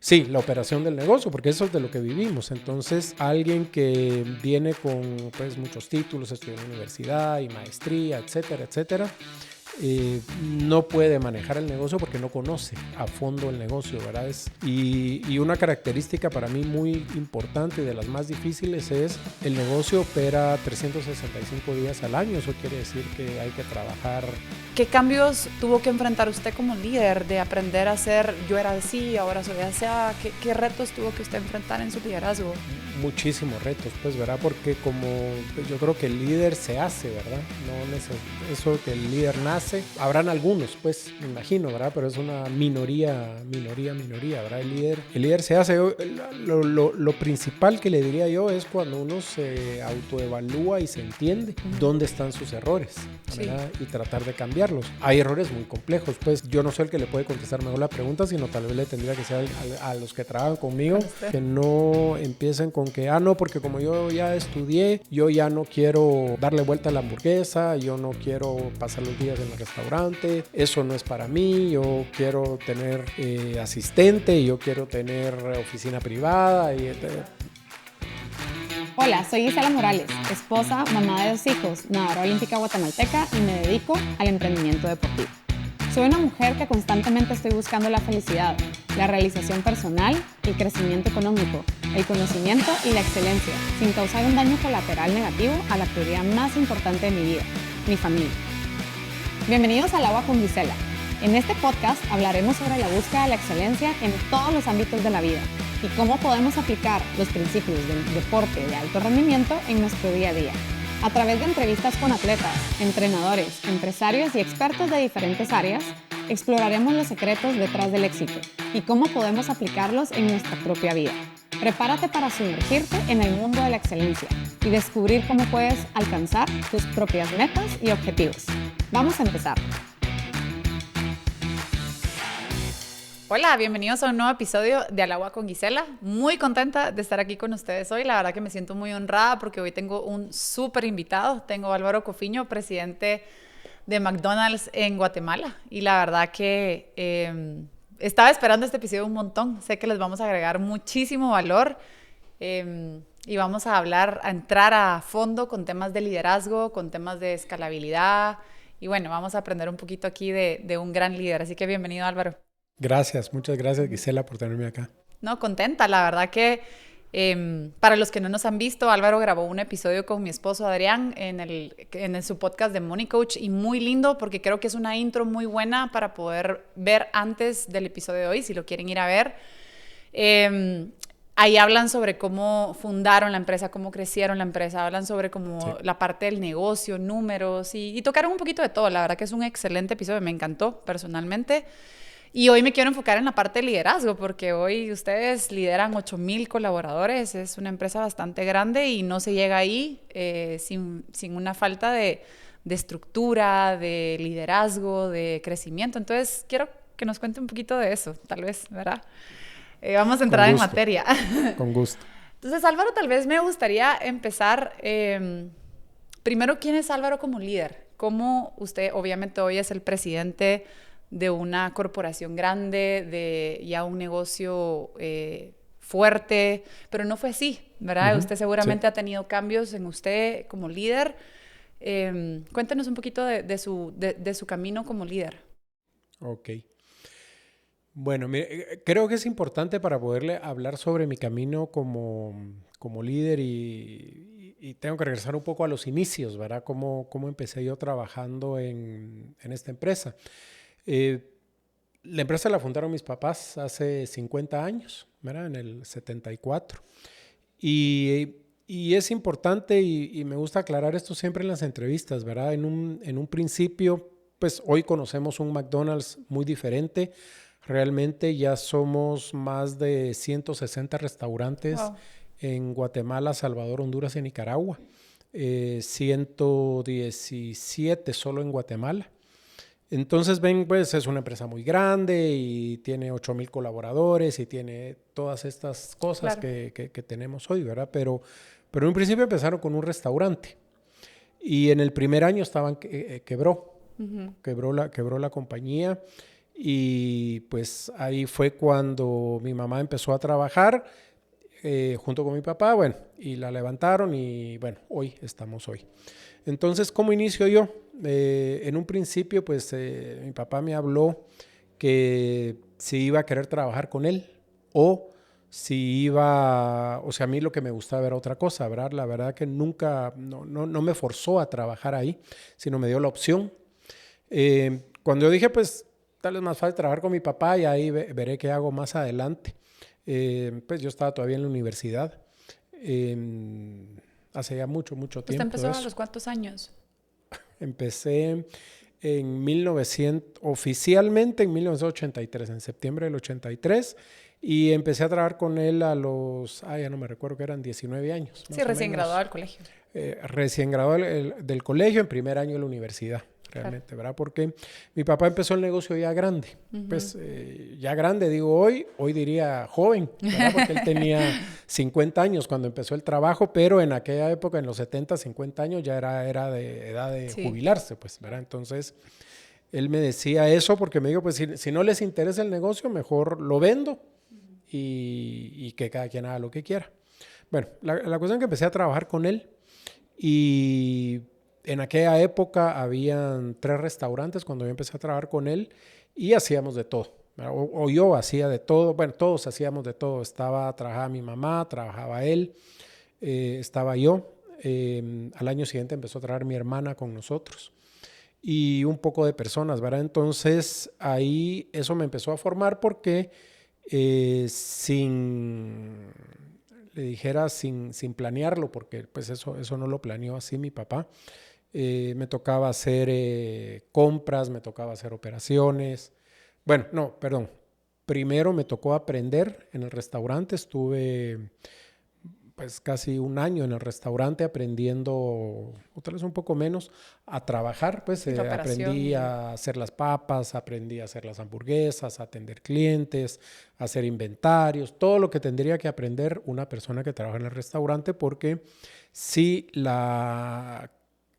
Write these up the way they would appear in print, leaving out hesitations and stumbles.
Sí, la operación del negocio, porque eso es de lo que vivimos. Entonces, alguien que viene con pues, muchos títulos, estudió en la universidad y maestría, etcétera, etcétera, no puede manejar el negocio porque no conoce a fondo el negocio, ¿verdad? Y una característica para mí muy importante y de las más difíciles es el negocio opera 365 días al año. Eso quiere decir que hay que trabajar. ¿Qué cambios tuvo que enfrentar usted como líder de aprender a ser, yo era así, ahora soy así? ¿Qué retos tuvo que usted enfrentar en su liderazgo? Muchísimos retos, pues, ¿verdad? Porque como yo creo que el líder se hace, ¿verdad? No eso que el líder nace. Habrán algunos, pues, me imagino, ¿verdad? Pero es una minoría, ¿verdad? El líder se hace. Lo principal que le diría yo es cuando uno se autoevalúa y se entiende dónde están sus errores, ¿verdad? Sí. Y tratar de cambiarlos. Hay errores muy complejos, pues yo no soy el que le puede contestar mejor la pregunta, sino tal vez le tendría que ser a los que trabajan conmigo, que no empiecen con que, no, porque como yo ya estudié, yo ya no quiero darle vuelta a la hamburguesa, yo no quiero pasar los días en el restaurante, eso no es para mí, yo quiero tener asistente, yo quiero tener oficina privada y Hola, soy Gisela Morales, esposa, mamá de 2 hijos, nadadora olímpica guatemalteca y me dedico al emprendimiento deportivo. Soy una mujer que constantemente estoy buscando la felicidad, la realización personal, el crecimiento económico, el conocimiento y la excelencia, sin causar un daño colateral negativo a la prioridad más importante de mi vida, mi familia. Bienvenidos al Agua con Gisela. En este podcast hablaremos sobre la búsqueda de la excelencia en todos los ámbitos de la vida y cómo podemos aplicar los principios del deporte de alto rendimiento en nuestro día a día. A través de entrevistas con atletas, entrenadores, empresarios y expertos de diferentes áreas, exploraremos los secretos detrás del éxito y cómo podemos aplicarlos en nuestra propia vida. Prepárate para sumergirte en el mundo de la excelencia y descubrir cómo puedes alcanzar tus propias metas y objetivos. Vamos a empezar. Hola, bienvenidos a un nuevo episodio de Al Agua con Gisela. Muy contenta de estar aquí con ustedes hoy. La verdad que me siento muy honrada porque hoy tengo un súper invitado. Tengo a Álvaro Cofiño, presidente de McDonald's en Guatemala. Y la verdad que estaba esperando este episodio un montón. Sé que les vamos a agregar muchísimo valor y vamos a entrar a fondo con temas de liderazgo, con temas de escalabilidad. Y bueno, vamos a aprender un poquito aquí de un gran líder. Así que bienvenido, Álvaro. Gracias, muchas gracias Gisela por tenerme acá. No, contenta, la verdad que para los que no nos han visto, Álvaro grabó un episodio con mi esposo Adrián en su podcast de Money Coach y muy lindo porque creo que es una intro muy buena para poder ver antes del episodio de hoy, si lo quieren ir a ver. Ahí hablan sobre cómo fundaron la empresa, cómo crecieron la empresa, hablan sobre cómo la parte del negocio, números y tocaron un poquito de todo. La verdad que es un excelente episodio, me encantó personalmente. Y hoy me quiero enfocar en la parte de liderazgo, porque hoy ustedes lideran 8,000 colaboradores, es una empresa bastante grande y no se llega ahí sin una falta de estructura, de liderazgo, de crecimiento. Entonces, quiero que nos cuente un poquito de eso, tal vez, ¿verdad? Vamos a entrar en materia. Con gusto. Entonces, Álvaro, tal vez me gustaría empezar. Primero, ¿quién es Álvaro como líder? ¿Cómo usted, obviamente, hoy es el presidente de una corporación grande, de ya un negocio fuerte, pero no fue así, ¿verdad? Usted seguramente ha tenido cambios en usted como líder. Cuéntenos un poquito de su camino como líder. Ok. Bueno, creo que es importante para poderle hablar sobre mi camino como líder y tengo que regresar un poco a los inicios, ¿verdad? Cómo empecé yo trabajando en esta empresa. La empresa la fundaron mis papás hace 50 años, ¿verdad? En el 74. Y es importante y me gusta aclarar esto siempre en las entrevistas, ¿verdad? En un principio, pues hoy conocemos un McDonald's muy diferente. Realmente ya somos más de 160 restaurantes en Guatemala, Salvador, Honduras y Nicaragua. 117 solo en Guatemala. Entonces, ven, pues es una empresa muy grande y tiene 8,000 colaboradores y tiene todas estas cosas que tenemos hoy, ¿verdad? Pero en un principio empezaron con un restaurante y en el primer año quebró la compañía y pues ahí fue cuando mi mamá empezó a trabajar junto con mi papá, bueno, y la levantaron y bueno, hoy estamos hoy. Entonces, ¿cómo inicio yo? En un principio, pues mi papá me habló que si iba a querer trabajar con él o si iba, o sea, a mí lo que me gustaba era otra cosa, ¿verdad? La verdad que nunca, no me forzó a trabajar ahí, sino me dio la opción. Cuando yo dije, pues tal vez más fácil trabajar con mi papá y ahí veré qué hago más adelante. Pues yo estaba todavía en la universidad, hace ya mucho tiempo. ¿Usted empezó a los cuántos años? Empecé oficialmente en 1983, en septiembre del 83, y empecé a trabajar con él a los, ya no me recuerdo, que eran 19 años. Sí, recién graduado del colegio. Recién graduado del colegio, en primer año de la universidad, realmente, claro. ¿Verdad? Porque mi papá empezó el negocio ya grande. Pues ya grande, digo hoy diría joven, ¿verdad? Porque él tenía 50 años cuando empezó el trabajo, pero en aquella época, en los 70, 50 años, ya era de edad de jubilarse, pues, ¿verdad? Entonces, él me decía eso porque me dijo, pues, si no les interesa el negocio, mejor lo vendo y que cada quien haga lo que quiera. Bueno, la cuestión es que empecé a trabajar con él y en aquella época habían 3 restaurantes cuando yo empecé a trabajar con él y hacíamos de todo. O yo hacía de todo, bueno, todos hacíamos de todo. Trabajaba mi mamá, trabajaba él, estaba yo. Al año siguiente empezó a trabajar mi hermana con nosotros y un poco de personas, ¿verdad? Entonces ahí eso me empezó a formar porque sin planearlo, porque pues eso no lo planeó así mi papá. Me tocaba hacer compras, me tocaba hacer operaciones. Bueno, no, perdón. Primero me tocó aprender en el restaurante. Estuve pues casi un año en el restaurante aprendiendo, o tal vez un poco menos, a trabajar. Pues aprendí a hacer las papas, aprendí a hacer las hamburguesas, a atender clientes, a hacer inventarios, todo lo que tendría que aprender una persona que trabaja en el restaurante, porque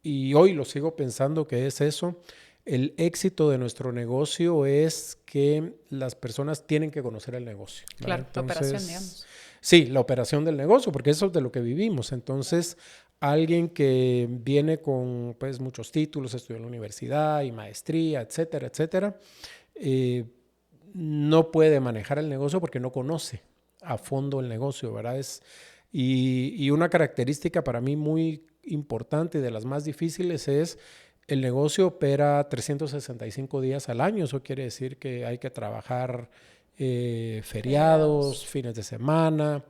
y hoy lo sigo pensando que es eso, el éxito de nuestro negocio es que las personas tienen que conocer el negocio, ¿verdad? Claro, entonces, la operación, digamos. Sí, la operación del negocio, porque eso es de lo que vivimos. Entonces, alguien que viene con pues muchos títulos, estudió en la universidad y maestría, etcétera, etcétera, no puede manejar el negocio porque no conoce a fondo el negocio, ¿verdad? Y una característica para mí muy importante y de las más difíciles es el negocio opera 365 días al año. Eso quiere decir que hay que trabajar feriados, fines de semana.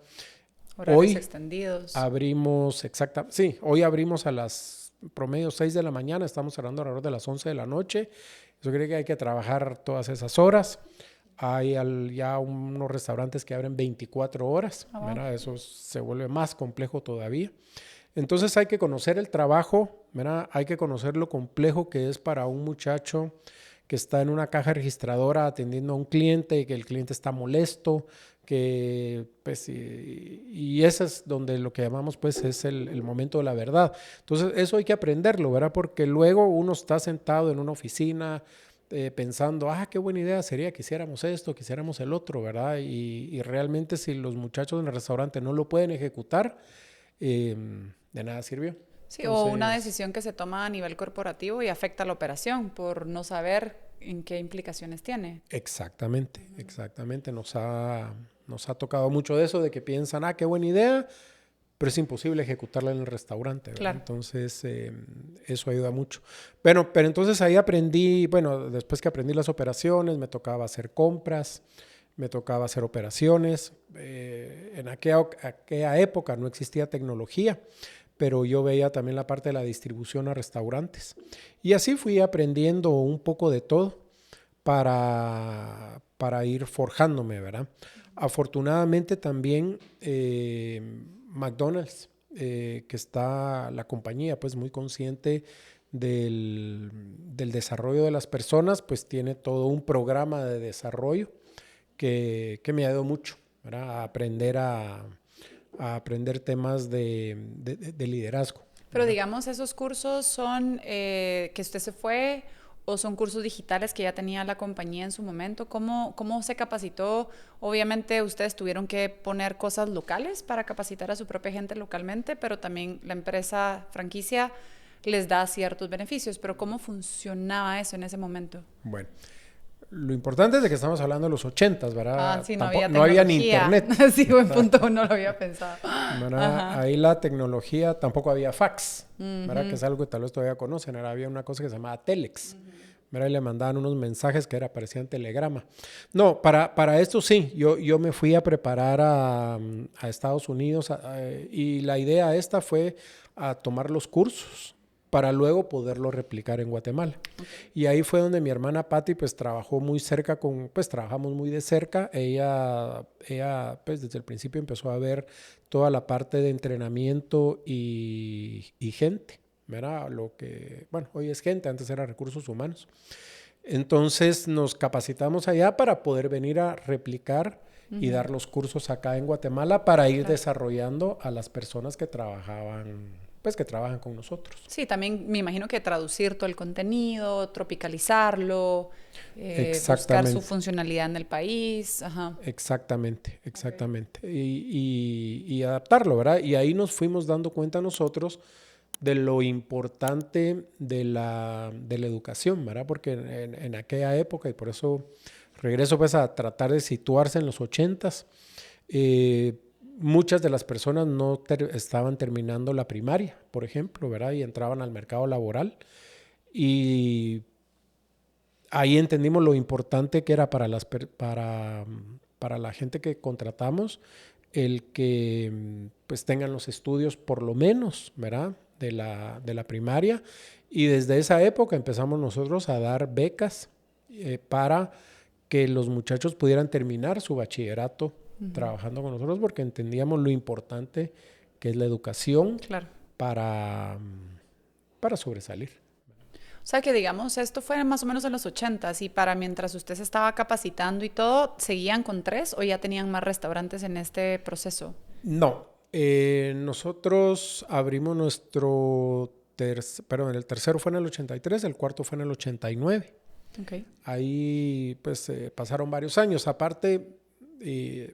Horarios extendidos. Hoy abrimos a las promedio 6 de la mañana, estamos cerrando alrededor de las 11 de la noche. Eso quiere decir que hay que trabajar todas esas horas. Hay ya unos restaurantes que abren 24 horas. ¿Verdad? Eso se vuelve más complejo todavía. Entonces hay que conocer el trabajo, ¿verdad? Hay que conocer lo complejo que es para un muchacho que está en una caja registradora atendiendo a un cliente y que el cliente está molesto, pues, y eso es donde lo que llamamos pues es el momento de la verdad. Entonces eso hay que aprenderlo, ¿verdad? Porque luego uno está sentado en una oficina pensando, qué buena idea sería que hiciéramos esto, que hiciéramos el otro, ¿verdad? Y realmente si los muchachos en el restaurante no lo pueden ejecutar, de nada sirvió. Sí, entonces, o una decisión que se toma a nivel corporativo y afecta a la operación por no saber en qué implicaciones tiene. Exactamente. Nos ha tocado mucho de eso, de que piensan, qué buena idea, pero es imposible ejecutarla en el restaurante, ¿verdad? Claro. Entonces, eso ayuda mucho. Bueno, pero entonces ahí aprendí, después que aprendí las operaciones, me tocaba hacer compras, me tocaba hacer operaciones. En aquella época no existía tecnología, pero yo veía también la parte de la distribución a restaurantes. Y así fui aprendiendo un poco de todo para ir forjándome, ¿verdad? Afortunadamente también McDonald's, que está la compañía pues muy consciente del desarrollo de las personas, pues tiene todo un programa de desarrollo que me ha ayudado mucho, ¿verdad? A aprender temas de liderazgo. Pero digamos, ¿esos cursos son que usted se fue o son cursos digitales que ya tenía la compañía en su momento? ¿Cómo se capacitó? Obviamente ustedes tuvieron que poner cosas locales para capacitar a su propia gente localmente, pero también la empresa franquicia les da ciertos beneficios. Pero ¿cómo funcionaba eso en ese momento? Bueno, lo importante es de que estamos hablando de los 80s, ¿verdad? Sí, no había ni internet. Sí, buen punto, no lo había pensado. Ahí la tecnología, tampoco había fax, ¿verdad? Que es algo que tal vez todavía conocen. Había una cosa que se llamaba Telex. ¿Verdad? Y le mandaban unos mensajes que parecían telegrama. No, para esto sí, yo me fui a preparar a Estados Unidos y la idea esta fue a tomar los cursos para luego poderlo replicar en Guatemala. Okay. Y ahí fue donde mi hermana Patti pues trabajó muy cerca trabajamos muy de cerca. Ella pues desde el principio empezó a ver toda la parte de entrenamiento y gente, ¿verdad? Lo que, bueno, hoy es gente, antes era recursos humanos. Entonces nos capacitamos allá para poder venir a replicar y dar los cursos acá en Guatemala para ir desarrollando a las personas que trabajan con nosotros. Sí, también me imagino que traducir todo el contenido, tropicalizarlo, buscar su funcionalidad en el país. Ajá. Exactamente. Okay. Y adaptarlo, ¿verdad? Y ahí nos fuimos dando cuenta nosotros de lo importante de la educación, ¿verdad? Porque en aquella época, y por eso regreso pues a tratar de situarse en los 80s, muchas de las personas no estaban terminando la primaria, por ejemplo, ¿verdad? Y entraban al mercado laboral. Y ahí entendimos lo importante que era para la gente que contratamos el que pues tengan los estudios por lo menos, ¿verdad? De la primaria. Y desde esa época empezamos nosotros a dar becas para que los muchachos pudieran terminar su bachillerato trabajando con nosotros, porque entendíamos lo importante que es la educación para sobresalir. O sea que digamos, esto fue más o menos en los 80s y para mientras usted se estaba capacitando y todo, ¿seguían con 3 o ya tenían más restaurantes en este proceso? No, nosotros abrimos el tercero fue en el 83, el cuarto fue en el 89. Okay. Ahí pues pasaron varios años, aparte... Y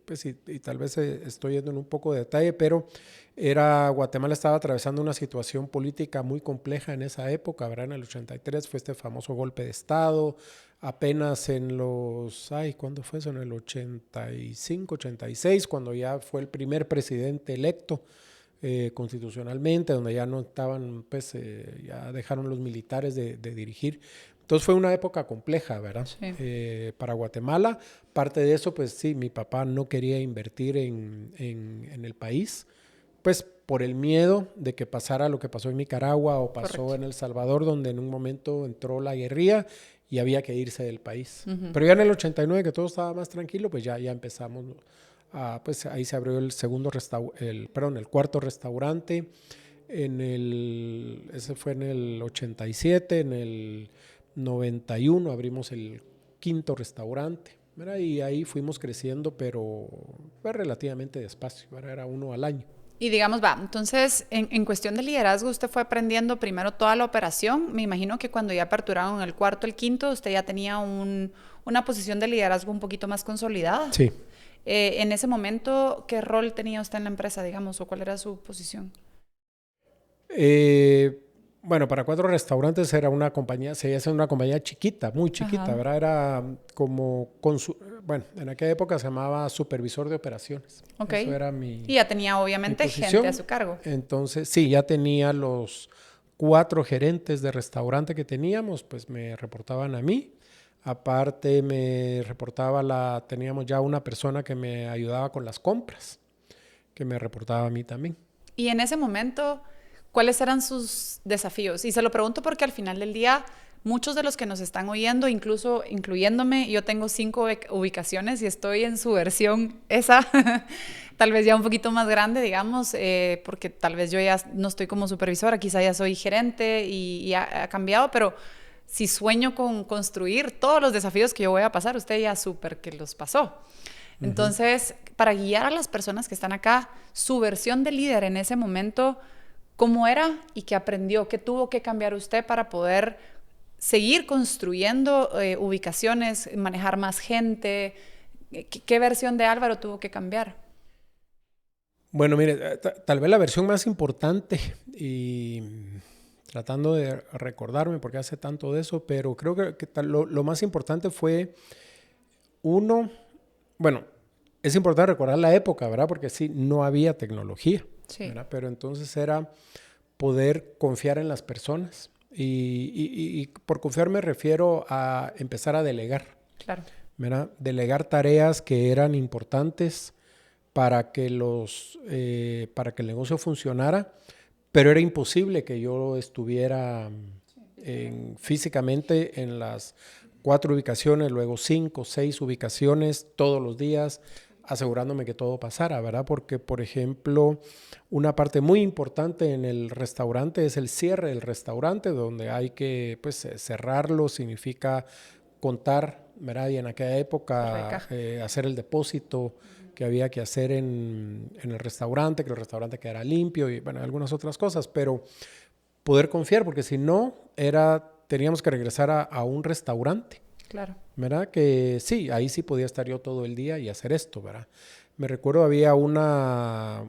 tal vez estoy yendo en un poco de detalle, pero Guatemala estaba atravesando una situación política muy compleja en esa época, ¿verdad? En el 83 fue este famoso golpe de Estado, apenas en ¿cuándo fue eso? En el 85, 86, cuando ya fue el primer presidente electo constitucionalmente, donde ya no estaban, pues ya dejaron los militares de dirigir. Entonces fue una época compleja, ¿verdad? Sí. Para Guatemala. Parte de eso, pues sí, mi papá no quería invertir en el país, pues por el miedo de que pasara lo que pasó en Nicaragua o pasó en El Salvador, donde en un momento entró la guerrilla y había que irse del país. Pero ya en el 89, que todo estaba más tranquilo, pues ya empezamos, pues ahí se abrió el cuarto restaurante. Ese fue en el 87, en el 91 abrimos el quinto restaurante, ¿verdad? Y ahí fuimos creciendo, pero fue relativamente despacio, ¿verdad? Era uno al año. Y digamos, entonces en cuestión de liderazgo usted fue aprendiendo primero toda la operación. Me imagino que cuando ya aperturaron el cuarto, el quinto, usted ya tenía una posición de liderazgo un poquito más consolidada. Sí. En ese momento, ¿qué rol tenía usted en la empresa, digamos, o cuál era su posición? Bueno, para 4 restaurantes era una compañía, seguía siendo una compañía chiquita, muy chiquita, ajá, ¿verdad? Era como, en aquella época se llamaba supervisor de operaciones. Ok. Eso era y ya tenía obviamente gente a su cargo. Entonces, sí, ya tenía los 4 gerentes de restaurante que teníamos, pues me reportaban a mí. Aparte teníamos ya una persona que me ayudaba con las compras, que me reportaba a mí también. Y en ese momento... ¿cuáles eran sus desafíos? Y se lo pregunto porque al final del día, muchos de los que nos están oyendo, incluso incluyéndome, yo tengo 5 ubicaciones y estoy en su versión esa, tal vez ya un poquito más grande, digamos, porque tal vez yo ya no estoy como supervisora, quizá ya soy gerente y ha cambiado, pero si sueño con construir todos los desafíos que yo voy a pasar, usted ya súper que los pasó. Entonces, para guiar a las personas que están acá, su versión de líder en ese momento... ¿cómo era y qué aprendió? ¿Qué tuvo que cambiar usted para poder seguir construyendo ubicaciones, manejar más gente. ¿Qué versión de Álvaro tuvo que cambiar? Bueno, mire, tal vez la versión más importante, y tratando de recordarme porque hace tanto de eso, pero creo que lo más importante fue bueno, es importante recordar la época, ¿verdad? Porque sí, no había tecnología, sí. ¿verdad? Pero entonces era poder confiar en las personas. Y por confiar me refiero a empezar a delegar. Claro. ¿Verdad? Delegar tareas que eran importantes para que el negocio funcionara, pero era imposible que yo estuviera físicamente en las 4 ubicaciones, luego 5, 6 ubicaciones todos los días, asegurándome que todo pasara, ¿verdad? Porque, por ejemplo, una parte muy importante en el restaurante es el cierre del restaurante, donde hay que cerrarlo, significa contar, ¿verdad? Y en aquella época hacer el depósito que había que hacer en el restaurante, que el restaurante quedara limpio y, bueno, algunas otras cosas, pero poder confiar, porque si no, teníamos que regresar a un restaurante. Claro. ¿Verdad? Que sí, ahí sí podía estar yo todo el día y hacer esto, ¿verdad? Me recuerdo había una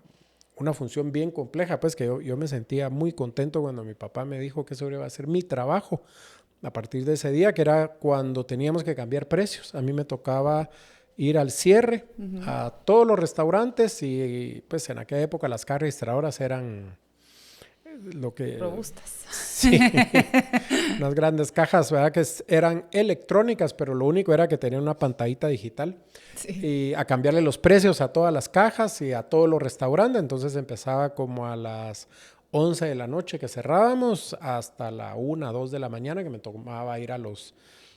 función bien compleja, pues que yo me sentía muy contento cuando mi papá me dijo que eso iba a ser mi trabajo a partir de ese día, que era cuando teníamos que cambiar precios. A mí me tocaba ir al cierre a todos los restaurantes y pues en aquella época las cajas registradoras eran lo que... robustas. Sí, unas grandes cajas, ¿verdad? Que eran electrónicas, pero lo único era que tenían una pantallita digital. Sí. Y a cambiarle los precios a todas las cajas y a todos los restaurantes. Entonces empezaba como a las 11 de la noche que cerrábamos hasta la 1, 2 de la mañana que me tomaba ir a los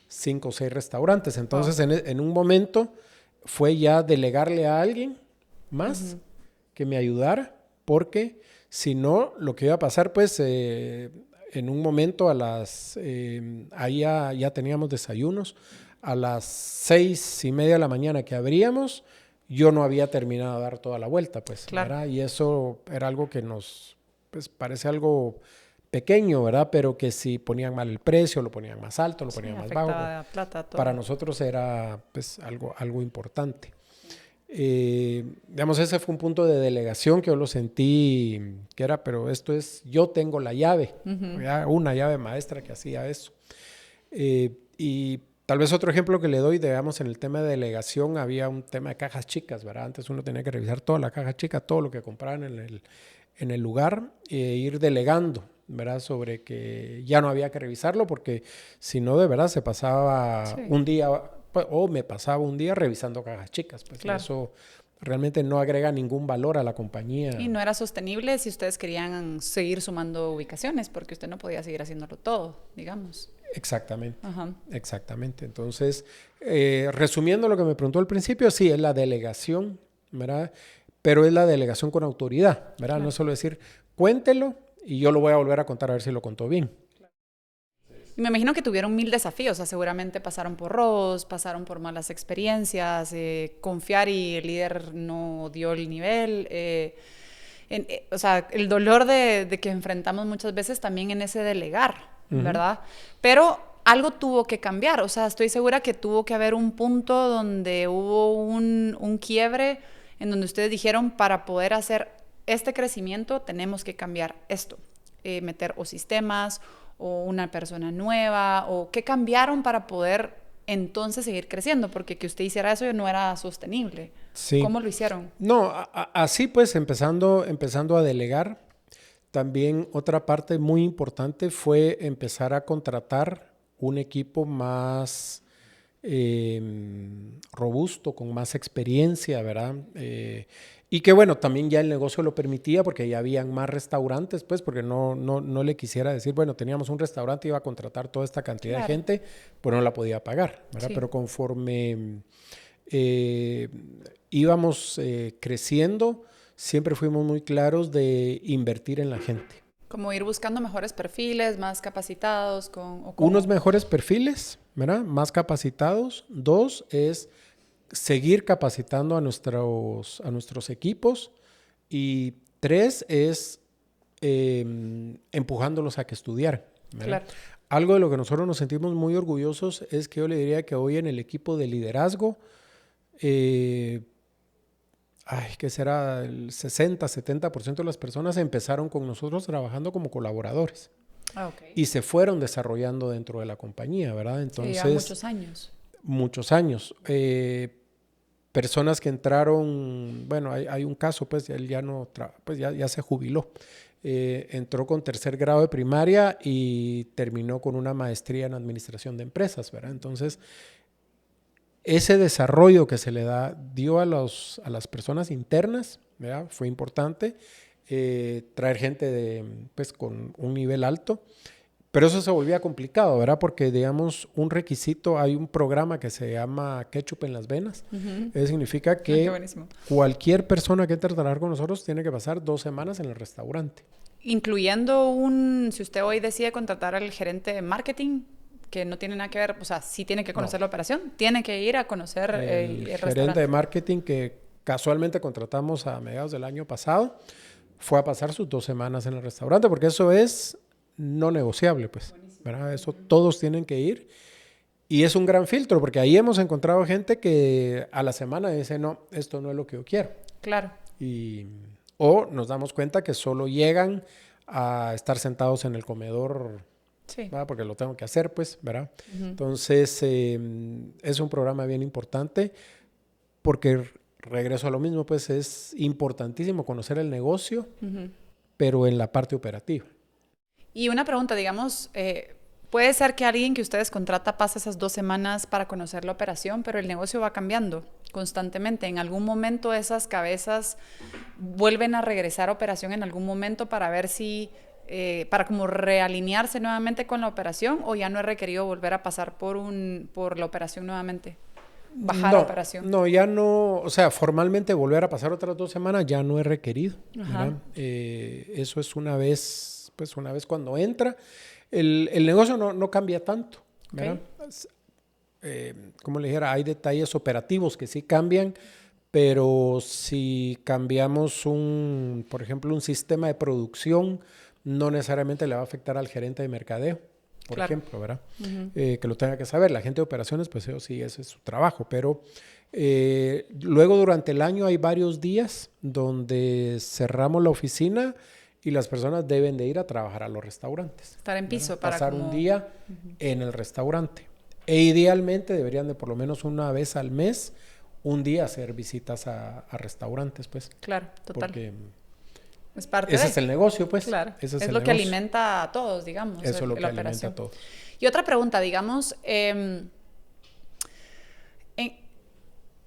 5 o 6 restaurantes. Entonces en un momento fue ya delegarle a alguien más que me ayudara, porque si no, lo que iba a pasar, pues, en un momento ahí ya teníamos desayunos. A las 6:30 de la mañana que abríamos, yo no había terminado de dar toda la vuelta, pues, claro. ¿verdad? Y eso era algo que nos, pues, parece algo pequeño, ¿verdad? Pero que si ponían mal el precio, lo ponían más alto, lo ponían más bajo. Plata, todo. Para nosotros era, pues, algo importante. Digamos, ese fue un punto de delegación que yo lo sentí que era, pero esto es, yo tengo la llave, una llave maestra que hacía eso. Y tal vez otro ejemplo que le doy, digamos, en el tema de delegación, había un tema de cajas chicas, ¿verdad? Antes uno tenía que revisar toda la caja chica, todo lo que compraban en el lugar, e ir delegando, ¿verdad? Sobre que ya no había que revisarlo, porque si no, de verdad, se pasaba un día... o me pasaba un día revisando cajas chicas, pues claro. Eso realmente no agrega ningún valor a la compañía. Y no era sostenible si ustedes querían seguir sumando ubicaciones, porque usted no podía seguir haciéndolo todo, digamos. Exactamente, exactamente. Entonces, resumiendo lo que me preguntó al principio, sí, es la delegación, ¿verdad? Pero es la delegación con autoridad, ¿verdad? Claro. No es solo decir, cuéntelo y yo lo voy a volver a contar a ver si lo contó bien. Me imagino que tuvieron 1000 desafíos, o sea, seguramente pasaron por robos, pasaron por malas experiencias, confiar y el líder no dio el nivel, o sea, el dolor de que enfrentamos muchas veces también en ese delegar, ¿verdad? Pero algo tuvo que cambiar, o sea, estoy segura que tuvo que haber un punto donde hubo un quiebre en donde ustedes dijeron, para poder hacer este crecimiento tenemos que cambiar esto, meter o sistemas o una persona nueva, o qué cambiaron para poder entonces seguir creciendo, porque que usted hiciera eso no era sostenible. Sí. ¿Cómo lo hicieron? No, así pues, empezando a delegar. También otra parte muy importante fue empezar a contratar un equipo más robusto, con más experiencia, ¿verdad? Y que bueno, también ya el negocio lo permitía porque ya habían más restaurantes, pues, porque no le quisiera decir, bueno, teníamos un restaurante y iba a contratar toda esta cantidad de gente, pues no la podía pagar, ¿verdad? Sí. Pero conforme íbamos creciendo, siempre fuimos muy claros de invertir en la gente. Como ir buscando mejores perfiles, más capacitados. Unos mejores perfiles, ¿verdad? Más capacitados. 2 es seguir capacitando a nuestros equipos. Y 3 es empujándolos a que estudiaran, ¿verdad? Claro. algo de lo que nosotros nos sentimos muy orgullosos es que yo le diría que hoy en el equipo de liderazgo, ¿qué será? El 60-70% de las personas empezaron con nosotros trabajando como colaboradores. Okay. Y se fueron desarrollando dentro de la compañía, ¿verdad? Entonces, ya muchos años. Muchos años. Personas que entraron, bueno, hay un caso, pues él ya no, pues ya se jubiló. Entró con 3er grado de primaria y terminó con una maestría en administración de empresas, ¿verdad? Entonces, ese desarrollo que se le dio a las personas internas, ¿verdad? Fue importante. Traer gente pues, con un nivel alto. Pero eso se volvía complicado, ¿verdad? Porque, digamos, un requisito, hay un programa que se llama Ketchup en las venas. Eso significa que cualquier persona que entre a trabajar con nosotros tiene que pasar 2 semanas en el restaurante. Incluyendo si usted hoy decide contratar al gerente de marketing, que no tiene nada que ver, o sea, sí tiene que conocer la operación, tiene que ir a conocer el restaurante. Gerente de marketing que casualmente contratamos a mediados del año pasado, fue a pasar sus 2 semanas en el restaurante, porque eso es no negociable, pues, ¿verdad? Eso todos tienen que ir. Y es un gran filtro, porque ahí hemos encontrado gente que a la semana dice, no, esto no es lo que yo quiero. Claro. O nos damos cuenta que solo llegan a estar sentados en el comedor, sí, ¿verdad? Porque lo tengo que hacer, pues, ¿verdad? Entonces, es un programa bien importante, porque regreso a lo mismo, pues, es importantísimo conocer el negocio, pero en la parte operativa. Y una pregunta, digamos, puede ser que alguien que ustedes contrata pase esas 2 semanas para conocer la operación, pero el negocio va cambiando constantemente. En algún momento esas cabezas vuelven a regresar a operación en algún momento para ver si, para como realinearse nuevamente con la operación, o ya no es requerido volver a pasar por la operación nuevamente. Bajar a operación. No, ya no, o sea, formalmente volver a pasar otras 2 semanas ya no es requerido. Eso es una vez cuando entra. El negocio no cambia tanto, ¿verdad? Como le dijera, hay detalles operativos que sí cambian, pero si cambiamos por ejemplo, un sistema de producción, no necesariamente le va a afectar al gerente de mercadeo, por ejemplo, ¿verdad? Que lo tenga que saber. La gente de operaciones, pues eso sí, ese es su trabajo, pero luego durante el año hay varios días donde cerramos la oficina y las personas deben de ir a trabajar a los restaurantes. Estar en piso, ¿verdad? Pasar un día en el restaurante. E idealmente deberían de por lo menos una vez al mes, un día hacer visitas a restaurantes, pues. Claro, total. Porque es parte ese es el negocio, pues. Claro, ese es lo que alimenta a todos, digamos. Eso es lo que alimenta a todos. Y otra pregunta, digamos,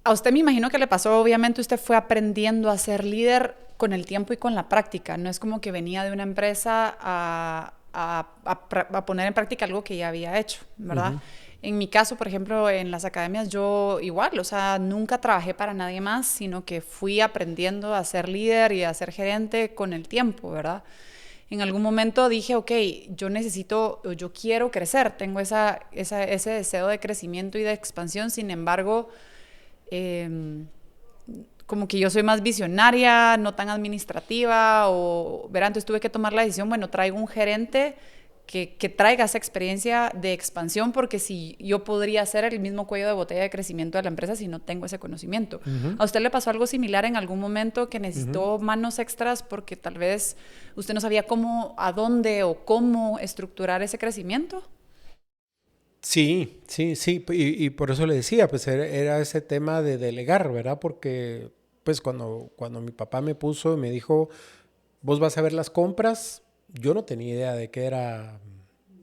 a usted me imagino que le pasó, obviamente usted fue aprendiendo a ser líder con el tiempo y con la práctica. No es como que venía de una empresa a poner en práctica algo que ya había hecho, ¿verdad? En mi caso, por ejemplo, en las academias yo igual, o sea, nunca trabajé para nadie más, sino que fui aprendiendo a ser líder y a ser gerente con el tiempo, ¿verdad? En algún momento dije, ok, yo quiero crecer, tengo ese deseo de crecimiento y de expansión, sin embargo, como que yo soy más visionaria, no tan administrativa, verá, entonces tuve que tomar la decisión, bueno, traigo un gerente que traiga esa experiencia de expansión, porque si yo podría ser el mismo cuello de botella de crecimiento de la empresa si no tengo ese conocimiento. ¿A usted le pasó algo similar en algún momento que necesitó manos extras porque tal vez usted no sabía a dónde o cómo estructurar ese crecimiento? Sí, y por eso le decía, pues era ese tema de delegar, ¿verdad? Porque pues cuando mi papá me puso y me dijo, vos vas a ver las compras, yo no tenía idea de qué era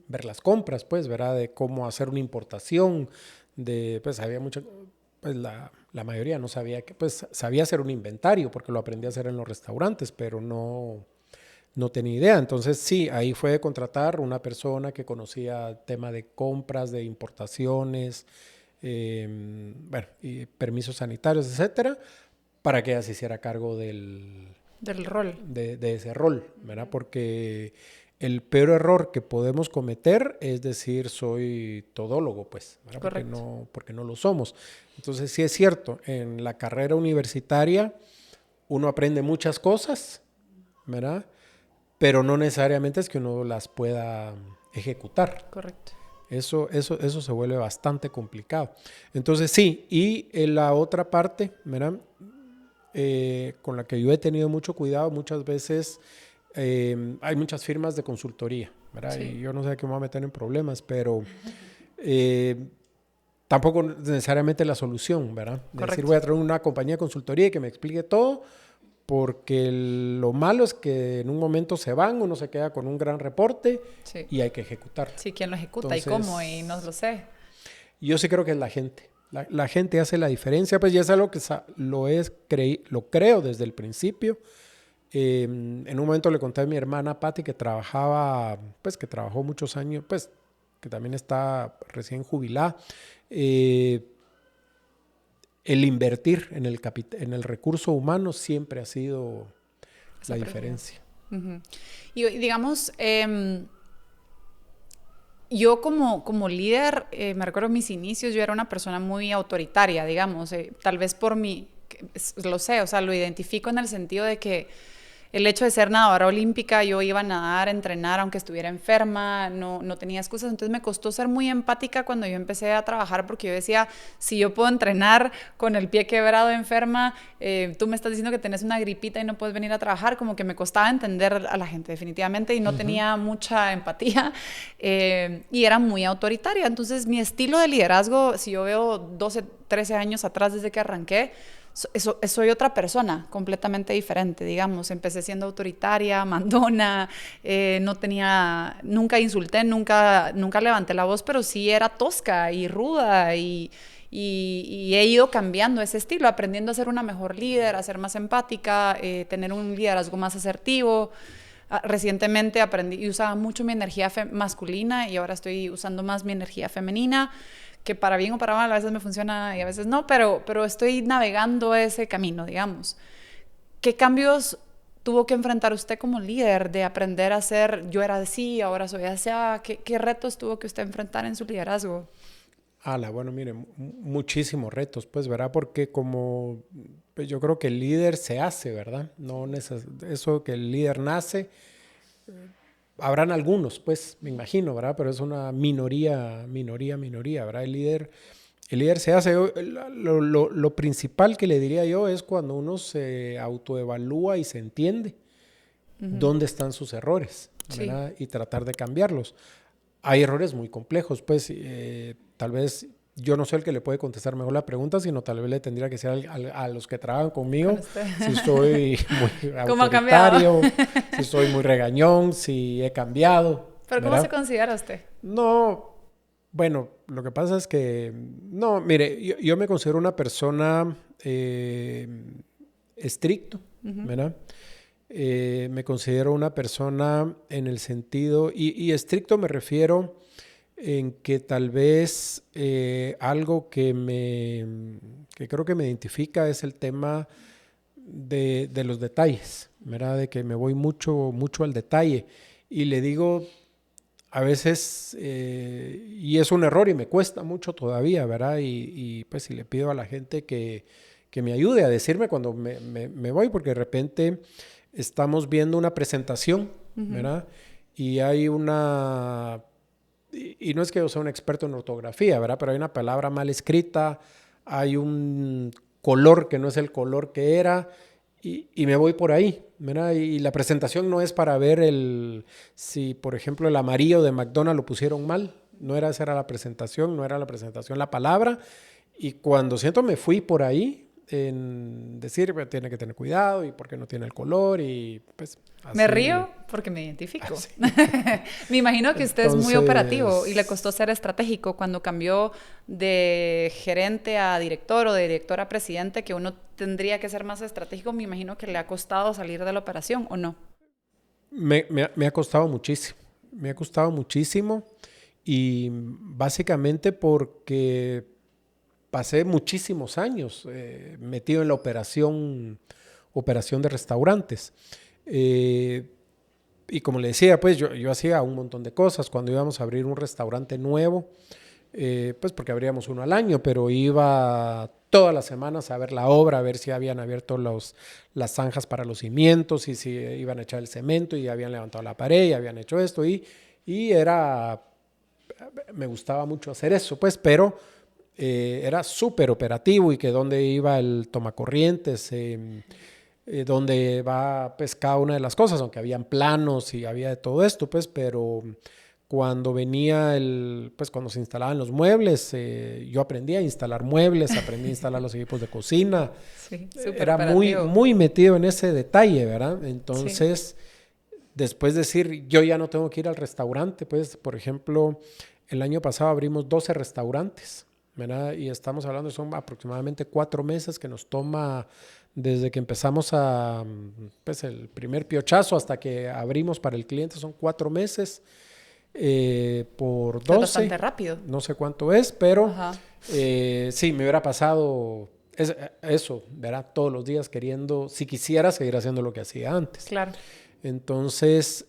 ver las compras, pues, ¿verdad? De cómo hacer una importación, pues había mucha, pues la mayoría no sabía pues sabía hacer un inventario porque lo aprendí a hacer en los restaurantes, pero no tenía idea. Entonces sí, ahí fue de contratar una persona que conocía el tema de compras, de importaciones, y permisos sanitarios, etcétera, para que ella se hiciera cargo del rol. De ese rol, ¿verdad? Porque el peor error que podemos cometer es decir, soy todólogo, pues, ¿verdad? Porque no lo somos. Entonces sí es cierto, en la carrera universitaria uno aprende muchas cosas, ¿verdad? Pero no necesariamente es que uno las pueda ejecutar. Correcto. Eso se vuelve bastante complicado. Entonces sí, y en la otra parte, ¿verdad? Con la que yo he tenido mucho cuidado, muchas veces hay muchas firmas de consultoría, ¿verdad? Sí. Y yo no sé a qué me voy a meter en problemas, pero tampoco necesariamente la solución, ¿verdad? Es decir, voy a traer una compañía de consultoría y que me explique todo, porque lo malo es que en un momento se van, uno se queda con un gran reporte Sí. y hay que ejecutar. Sí, ¿quién lo ejecuta? Entonces, ¿Y cómo? Y no lo sé. yo sí creo que es la gente. La gente hace la diferencia, pues ya es algo que lo creo desde el principio. En un momento le conté a mi hermana Patti que trabajó muchos años, pues que también está recién jubilada. El invertir en el recurso humano siempre ha sido la diferencia. Uh-huh. Y digamos, yo como líder, me recuerdo en mis inicios, yo era una persona muy autoritaria, digamos, tal vez por mí, lo sé, o sea, lo identifico en el sentido de que el hecho de ser nadadora olímpica, yo iba a nadar, a entrenar, aunque estuviera enferma, no tenía excusas. Entonces me costó ser muy empática cuando yo empecé a trabajar, porque yo decía, si yo puedo entrenar con el pie quebrado enferma, tú me estás diciendo que tenés una gripita y no puedes venir a trabajar, como que me costaba entender a la gente definitivamente y no tenía mucha empatía y era muy autoritaria. Entonces mi estilo de liderazgo, si yo veo 12, 13 años atrás desde que arranqué, soy otra persona completamente diferente, digamos. Empecé siendo autoritaria, mandona, nunca insulté, nunca levanté la voz, pero sí era tosca y ruda y he ido cambiando ese estilo, aprendiendo a ser una mejor líder, a ser más empática, tener un liderazgo más asertivo. Recientemente aprendí y usaba mucho mi energía masculina y ahora estoy usando más mi energía femenina, que para bien o para mal a veces me funciona y a veces no, pero estoy navegando ese camino, digamos. ¿Qué cambios tuvo que enfrentar usted como líder de aprender a ser, yo era así, ahora soy así? ¿Qué retos tuvo que usted enfrentar en su liderazgo? Bueno, mire, muchísimos retos, pues, ¿verdad? Porque pues yo creo que el líder se hace, ¿verdad? Eso que el líder nace, habrán algunos, pues, me imagino, ¿verdad? Pero es una minoría, ¿verdad? El líder se hace. Lo principal que le diría yo es cuando uno se autoevalúa y se entiende dónde están sus errores, ¿verdad? Sí. Y tratar de cambiarlos. Hay errores muy complejos, pues, tal vez yo no soy el que le puede contestar mejor la pregunta, sino tal vez le tendría que ser a los que trabajan conmigo, si soy muy autoritario, si soy muy regañón, si he cambiado. ¿Pero cómo se considera usted? No, bueno, lo que pasa es que, no, mire, yo me considero una persona estricto, ¿verdad? Me considero una persona en el sentido, y estricto me refiero en que tal vez algo que creo que me identifica es el tema de los detalles, ¿verdad? De que me voy mucho al detalle y le digo a veces, y es un error y me cuesta mucho todavía, ¿verdad? Y pues si le pido a la gente que me ayude a decirme cuando me voy, porque de repente estamos viendo una presentación, ¿verdad? Y hay y no es que yo sea un experto en ortografía, ¿verdad? Pero hay una palabra mal escrita, hay un color que no es el color que era, y me voy por ahí, ¿verdad? Y la presentación no es para ver si, por ejemplo, el amarillo de McDonald's lo pusieron mal. Esa era la presentación, no era la presentación la palabra. Y cuando siento me fui por ahí, en decir, tiene que tener cuidado y porque no tiene el color y pues así. Me río porque me identifico. Me imagino que usted es muy operativo y le costó ser estratégico cuando cambió de gerente a director o de director a presidente, que uno tendría que ser más estratégico. Me imagino que le ha costado salir de la operación, ¿o no? Me ha costado muchísimo. Me ha costado muchísimo y básicamente porque pasé muchísimos años metido en la operación de restaurantes. Y como le decía, pues yo hacía un montón de cosas. Cuando íbamos a abrir un restaurante nuevo, pues porque abríamos uno al año, pero iba todas las semanas a ver la obra, a ver si habían abierto las zanjas para los cimientos y si iban a echar el cemento y habían levantado la pared y habían hecho esto. Y Y me gustaba mucho hacer eso, pues, pero era súper operativo y que dónde iba el tomacorrientes, dónde va pues cada una de las cosas, aunque habían planos y había de todo esto, pues, pero cuando venía cuando se instalaban los muebles, yo aprendí a instalar muebles, aprendí a instalar los equipos de cocina. Sí, era muy, muy metido en ese detalle, ¿verdad? Entonces, después decir, yo ya no tengo que ir al restaurante, pues, por ejemplo, el año pasado abrimos 12 restaurantes, ¿verdad? Y estamos hablando, son aproximadamente 4 meses que nos toma desde que empezamos pues, el primer piochazo hasta que abrimos para el cliente, son 4 meses. Por 12. Es bastante rápido. No sé cuánto es, pero sí, me hubiera pasado eso, ¿verdad? Todos los días queriendo, si quisiera, seguir haciendo lo que hacía antes. Claro. Entonces,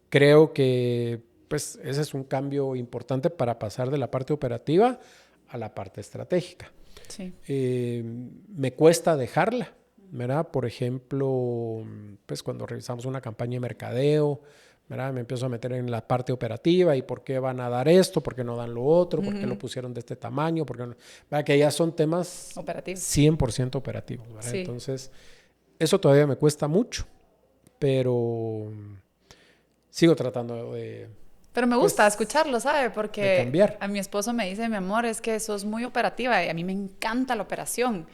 creo que pues, ese es un cambio importante para pasar de la parte operativa a la parte estratégica. Sí. Me cuesta dejarla, ¿verdad? Por ejemplo, pues cuando revisamos una campaña de mercadeo, ¿verdad? Me empiezo a meter en la parte operativa y por qué van a dar esto, por qué no dan lo otro, por qué lo pusieron de este tamaño, por qué no, ¿verdad? Que ya son temas operativos. 100% operativos, ¿verdad? Sí. Entonces, eso todavía me cuesta mucho, pero sigo tratando de... Pero me gusta escucharlo, ¿sabe? Porque cambiar. A mi esposo me dice, mi amor, es que sos muy operativa y a mí me encanta la operación.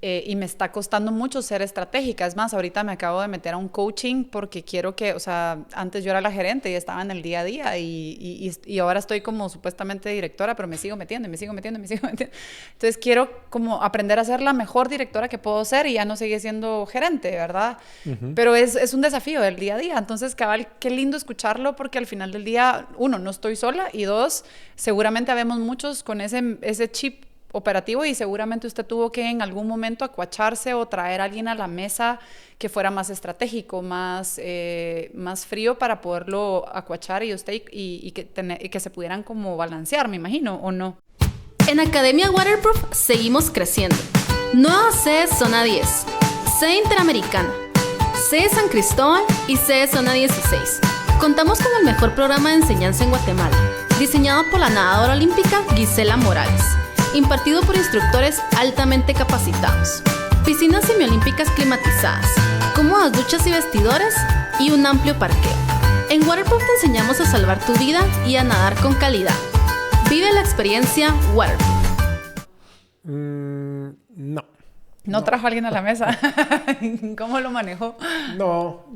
Y me está costando mucho ser estratégica. Es más, ahorita me acabo de meter a un coaching porque quiero que, o sea, antes yo era la gerente y estaba en el día a día y ahora estoy como supuestamente directora, pero me sigo metiendo. Entonces quiero como aprender a ser la mejor directora que puedo ser y ya no seguir siendo gerente, ¿verdad? Pero es un desafío del día a día. Entonces, cabal, qué lindo escucharlo porque al final del día, 1, no estoy sola y 2, seguramente habemos muchos con ese chip operativo y seguramente usted tuvo que en algún momento acuacharse o traer a alguien a la mesa que fuera más estratégico, más frío para poderlo acuachar y usted y que se pudieran como balancear, me imagino, ¿o no? En Academia Waterproof seguimos creciendo. Nueva sede Zona 10, sede Interamericana, sede San Cristóbal y sede Zona 16. Contamos con el mejor programa de enseñanza en Guatemala, diseñado por la nadadora olímpica Gisela Morales, impartido por instructores altamente capacitados, piscinas semiolímpicas climatizadas, cómodas duchas y vestidores y un amplio parqueo. En Waterproof te enseñamos a salvar tu vida y a nadar con calidad. Vive la experiencia Waterproof. No. ¿No trajo a alguien a la mesa? ¿Cómo lo manejó? No.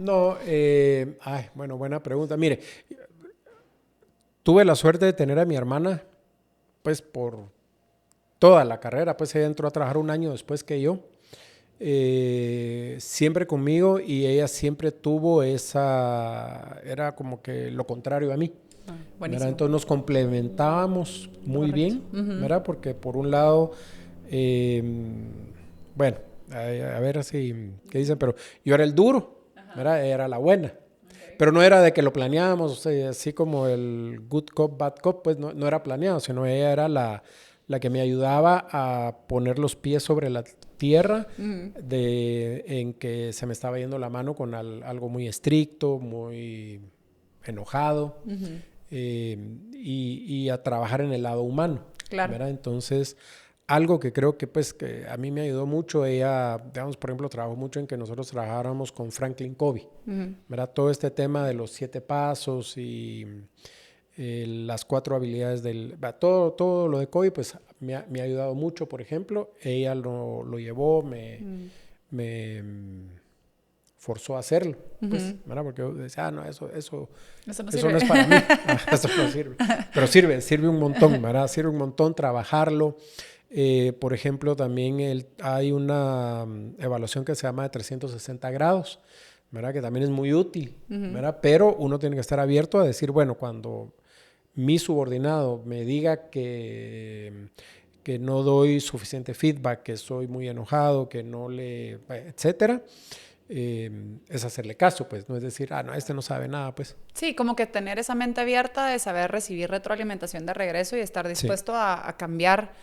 Bueno, buena pregunta. Mire, tuve la suerte de tener a mi hermana, pues por toda la carrera, pues ella entró a trabajar un año después que yo, siempre conmigo y ella siempre tuvo era como que lo contrario a mí. Buenísimo. Entonces nos complementábamos muy bien, ¿verdad? Porque por un lado, bueno, a ver así, ¿qué dicen? Pero yo era el duro, ¿verdad? Ella era la buena. Pero no era de que lo planeábamos, o sea, así como el good cop, bad cop, pues no era planeado, sino ella era la que me ayudaba a poner los pies sobre la tierra en que se me estaba yendo la mano con algo muy estricto, muy enojado, y a trabajar en el lado humano. Claro. ¿Verdad? Entonces, algo que creo que, pues, que a mí me ayudó mucho, ella, digamos, por ejemplo, trabajó mucho en que nosotros trabajáramos con Franklin Covey, ¿verdad? Todo este tema de los 7 pasos y... las 4 habilidades todo lo de Covey, pues me ha ayudado mucho, por ejemplo. Ella lo llevó, me forzó a hacerlo, pues, ¿verdad? Porque yo decía, no, eso no es para mí, eso no sirve. Pero sirve un montón, ¿verdad? Sirve un montón trabajarlo. Por ejemplo, también hay una evaluación que se llama de 360 grados, ¿verdad? Que también es muy útil, ¿verdad? Pero uno tiene que estar abierto a decir, bueno, cuando mi subordinado me diga que no doy suficiente feedback, que soy muy enojado, que no le... etcétera, es hacerle caso, pues. No es decir, no, este no sabe nada, pues. Sí, como que tener esa mente abierta de saber recibir retroalimentación de regreso y estar dispuesto a cambiar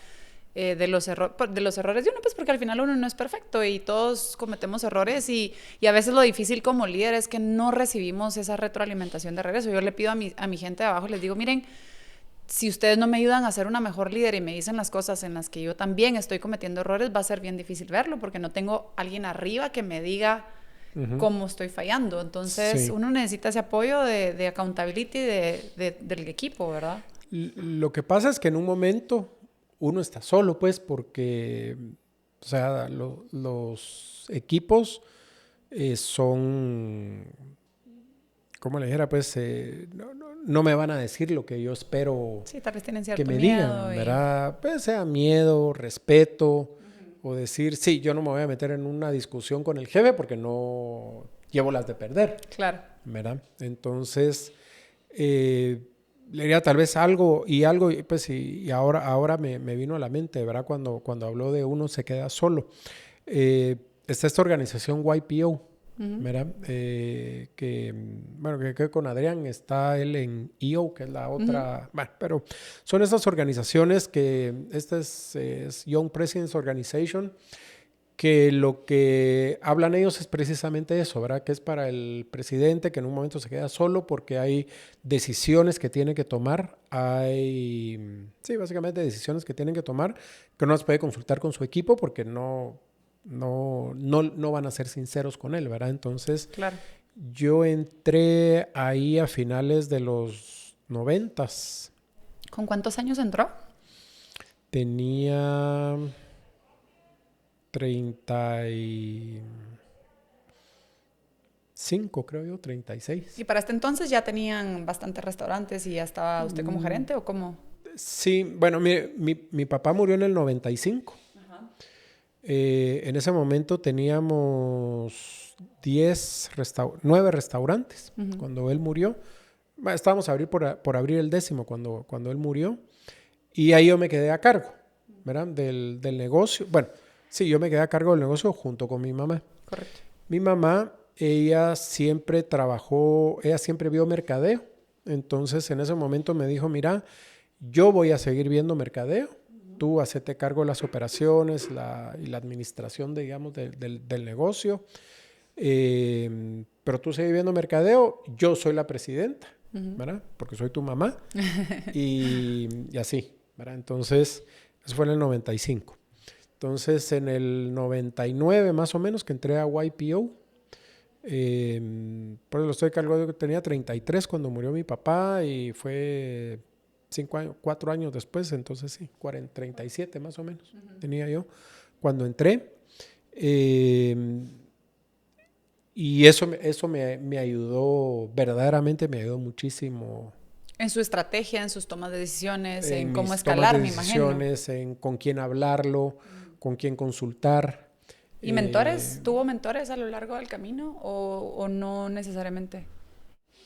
de los errores de uno, pues porque al final uno no es perfecto y todos cometemos errores y a veces lo difícil como líder es que no recibimos esa retroalimentación de regreso. Yo le pido a mi gente de abajo, les digo, miren, si ustedes no me ayudan a ser una mejor líder y me dicen las cosas en las que yo también estoy cometiendo errores, va a ser bien difícil verlo porque no tengo alguien arriba que me diga cómo estoy fallando. Entonces, uno necesita ese apoyo de accountability del equipo, ¿verdad? Lo que pasa es que en un momento uno está solo, pues, porque, o sea, los equipos son, ¿cómo le dijera? Pues, no me van a decir lo que yo espero sí, tal vez tienen cierto que me miedo digan, ¿verdad? Pues sea miedo, respeto, o decir, sí, yo no me voy a meter en una discusión con el jefe porque no llevo las de perder. Claro. ¿Verdad? Entonces, le diría tal vez algo, pues, y ahora me vino a la mente, ¿verdad? Cuando habló de uno se queda solo. Está esta organización YPO, ¿verdad? Que con Adrián está él en EO, que es la otra, bueno, pero son estas organizaciones esta es Young Presidents Organization, que lo que hablan ellos es precisamente eso, ¿verdad? Que es para el presidente que en un momento se queda solo porque hay decisiones que tiene que tomar, básicamente decisiones que tienen que tomar, que no las puede consultar con su equipo porque no van a ser sinceros con él, ¿verdad? Entonces, claro. Yo entré ahí a finales de los 90s. ¿Con cuántos años entró? Tenía 35, creo yo, 36. ¿Y para este entonces ya tenían bastantes restaurantes y ya estaba usted como gerente o cómo? Sí, bueno, mi papá murió en el 95. Ajá. En ese momento teníamos 9 restaurantes cuando él murió. Bueno, estábamos a abrir por abrir el 10º cuando él murió. Y ahí yo me quedé a cargo, ¿verdad? Del negocio. Bueno, sí, yo me quedé a cargo del negocio junto con mi mamá. Correcto. Mi mamá, ella siempre vio mercadeo. Entonces, en ese momento me dijo, mira, yo voy a seguir viendo mercadeo. Tú hacete cargo de las operaciones y la administración, digamos, del negocio. Pero tú sigues viendo mercadeo, yo soy la presidenta, ¿verdad? Porque soy tu mamá. y así, ¿verdad? Entonces, eso fue en el 95. Entonces, en el 99 más o menos que entré a YPO, pues lo estoy cargando, tenía 33 cuando murió mi papá y fue 4 años después, entonces sí, 37 más o menos tenía yo cuando entré. Y eso me ayudó, verdaderamente me ayudó muchísimo. En su estrategia, en sus tomas de decisiones, en cómo escalar, me imagino. En con quién hablarlo, con quién consultar. ¿Y mentores? ¿Tuvo mentores a lo largo del camino o no necesariamente?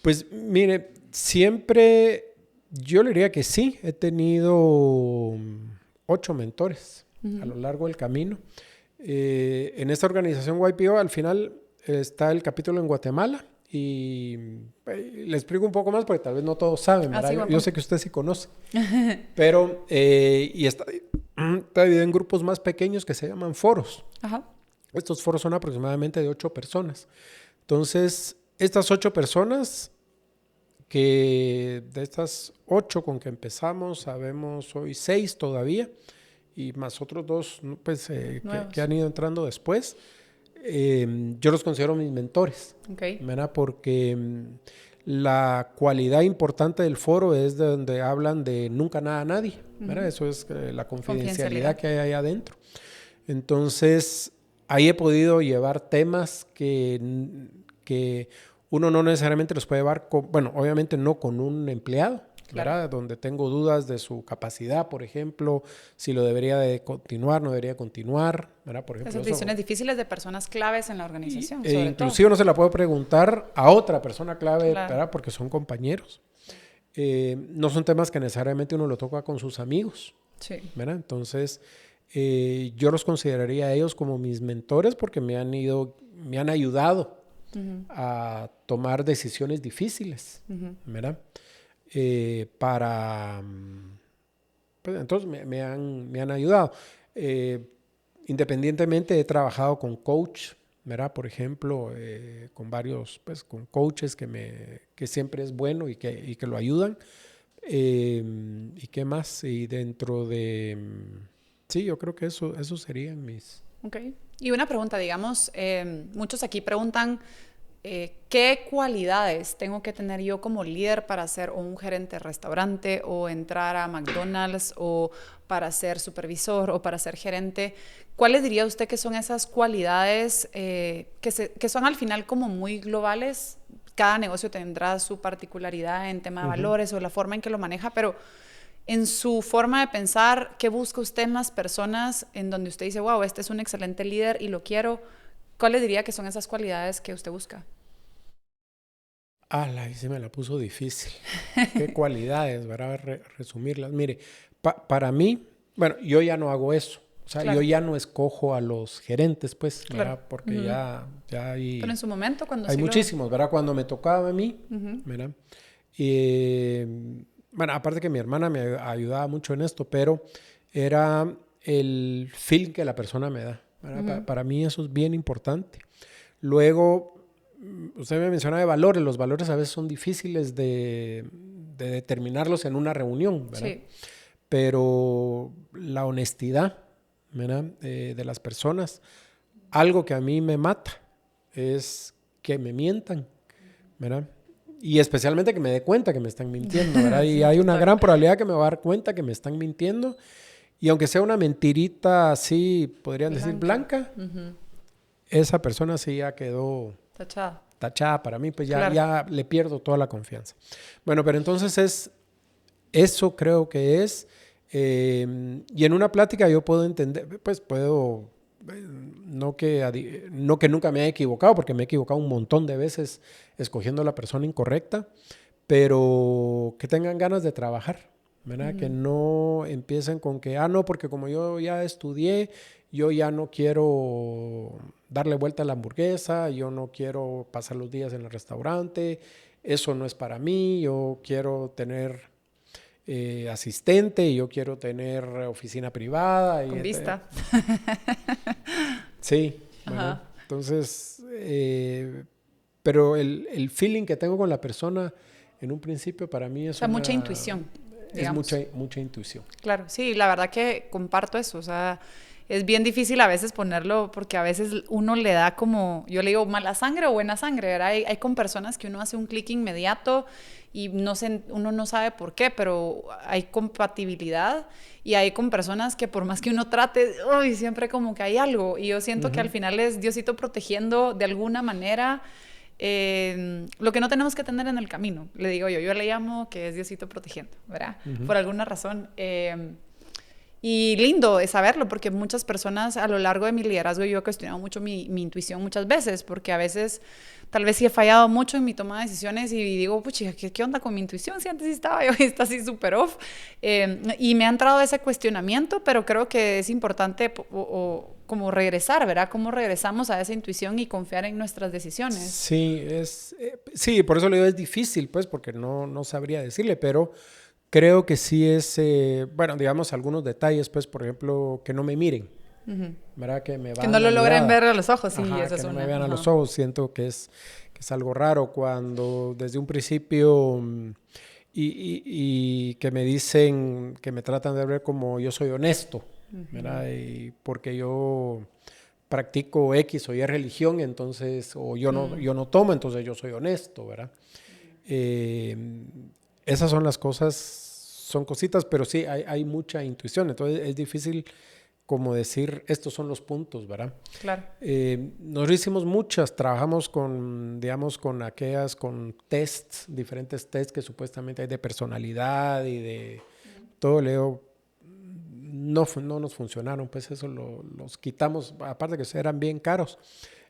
Pues mire, siempre yo le diría que sí. He tenido 8 mentores a lo largo del camino. En esta organización YPO al final está el capítulo en Guatemala y le explico un poco más porque tal vez no todos saben, ¿verdad? Sí, yo sé que usted sí conoce, pero y está dividido en grupos más pequeños que se llaman foros. Ajá. Estos foros son aproximadamente de 8 personas. Entonces, estas 8 personas, que de estas 8 con que empezamos, sabemos hoy 6 todavía, y más otros 2 pues, que han ido entrando después. Yo los considero mis mentores, ¿verdad? Porque la cualidad importante del foro es de donde hablan de nunca nada a nadie, ¿verdad? Eso es la confidencialidad que hay ahí adentro. Entonces, ahí he podido llevar temas que uno no necesariamente los puede llevar obviamente no con un empleado, ¿verdad? Claro. Donde tengo dudas de su capacidad, por ejemplo, si lo debería de continuar, no debería continuar, ¿verdad? Por ejemplo, esas decisiones difíciles de personas claves en la organización. Inclusive no se la puedo preguntar a otra persona clave, claro, ¿verdad? Porque son compañeros. No son temas que necesariamente uno lo toca con sus amigos, sí, ¿verdad? Entonces, yo los consideraría a ellos como mis mentores porque me han ayudado a tomar decisiones difíciles, ¿verdad? Para pues, entonces me han ayudado. Independientemente he trabajado con coach, ¿verdad? Por ejemplo, con varios, pues con coaches que siempre es bueno y que lo ayudan. ¿Y qué más? Y dentro de... Sí, yo creo que eso serían mis... Ok. Y una pregunta, digamos, muchos aquí preguntan, ¿qué cualidades tengo que tener yo como líder para ser un gerente de restaurante o entrar a McDonald's o para ser supervisor o para ser gerente? ¿Cuáles diría usted que son esas cualidades que son al final como muy globales? Cada negocio tendrá su particularidad en tema de valores o la forma en que lo maneja, pero en su forma de pensar, ¿qué busca usted en las personas en donde usted dice, wow, este es un excelente líder y lo quiero? ¿Cuáles diría que son esas cualidades que usted busca? Ahí se me la puso difícil. ¿Qué cualidades, verdad? Resumirlas. Mire, para mí, bueno, yo ya no hago eso. O sea, claro. yo ya no escojo a los gerentes, pues, ¿verdad? Claro. Porque ya hay... Pero en su momento, cuando hay sí muchísimos, ¿verdad? Cuando me tocaba a mí, ¿verdad? Y, bueno, aparte que mi hermana me ayudaba mucho en esto, pero era el feeling que la persona me da, ¿verdad? Para mí eso es bien importante. Luego, usted me menciona de valores. Los valores a veces son difíciles de determinarlos en una reunión, ¿verdad? Sí. Pero la honestidad, ¿verdad? De las personas, algo que a mí me mata es que me mientan, ¿verdad? Y especialmente que me dé cuenta que me están mintiendo, ¿verdad? Y hay una gran probabilidad que me va a dar cuenta que me están mintiendo. Y aunque sea una mentirita así, podrían decir blanca, esa persona sí ya quedó tachada para mí, pues ya le pierdo toda la confianza. Bueno, pero entonces eso creo que es... y en una plática yo puedo entender, pues puedo... No que nunca me haya equivocado, porque me he equivocado un montón de veces escogiendo a la persona incorrecta, pero que tengan ganas de trabajar, ¿verdad? Que no empiecen con que, no, porque como yo ya estudié, yo ya no quiero darle vuelta a la hamburguesa, yo no quiero pasar los días en el restaurante, eso no es para mí, yo quiero tener... asistente y yo quiero tener oficina privada. Con vista. Sí, bueno, entonces, pero el feeling que tengo con la persona en un principio para mí es mucha intuición, digamos. Es mucha intuición. Claro, sí, la verdad que comparto eso, o sea, es bien difícil a veces ponerlo porque a veces uno le da como, yo le digo mala sangre o buena sangre, ¿verdad? Hay con personas que uno hace un clic inmediato y uno no sabe por qué, pero hay compatibilidad, y hay con personas que por más que uno trate, siempre como que hay algo, y yo siento que al final es Diosito protegiendo de alguna manera lo que no tenemos que tener en el camino. Le digo yo le llamo que es Diosito protegiendo, ¿verdad? Por alguna razón. Y lindo es saberlo, porque muchas personas a lo largo de mi liderazgo yo he cuestionado mucho mi intuición muchas veces, porque a veces tal vez sí he fallado mucho en mi toma de decisiones y digo, pucha, ¿qué onda con mi intuición? Si antes sí estaba, y hoy está así súper off. Y me ha entrado ese cuestionamiento, pero creo que es importante como regresar, ¿verdad? Cómo regresamos a esa intuición y confiar en nuestras decisiones. Sí, sí, por eso le digo, es difícil, pues, porque no sabría decirle, pero... Creo que sí es, bueno, digamos, algunos detalles, pues, por ejemplo, que no me miren, ¿verdad? Que no lo logren ver a los ojos, sí, eso es que no me vean a los ojos. Siento que es algo raro cuando desde un principio y que me dicen, que me tratan de ver como yo soy honesto, ¿verdad? Y porque yo practico X o Y religión, entonces, o yo no tomo, entonces yo soy honesto, ¿verdad? Esas son las cosas, son cositas, pero sí, hay mucha intuición. Entonces es difícil como decir, estos son los puntos, ¿verdad? Claro. Nosotros hicimos muchas, trabajamos con tests, diferentes tests que supuestamente hay de personalidad y de todo. Leo, no nos funcionaron, pues eso los quitamos, aparte que eran bien caros.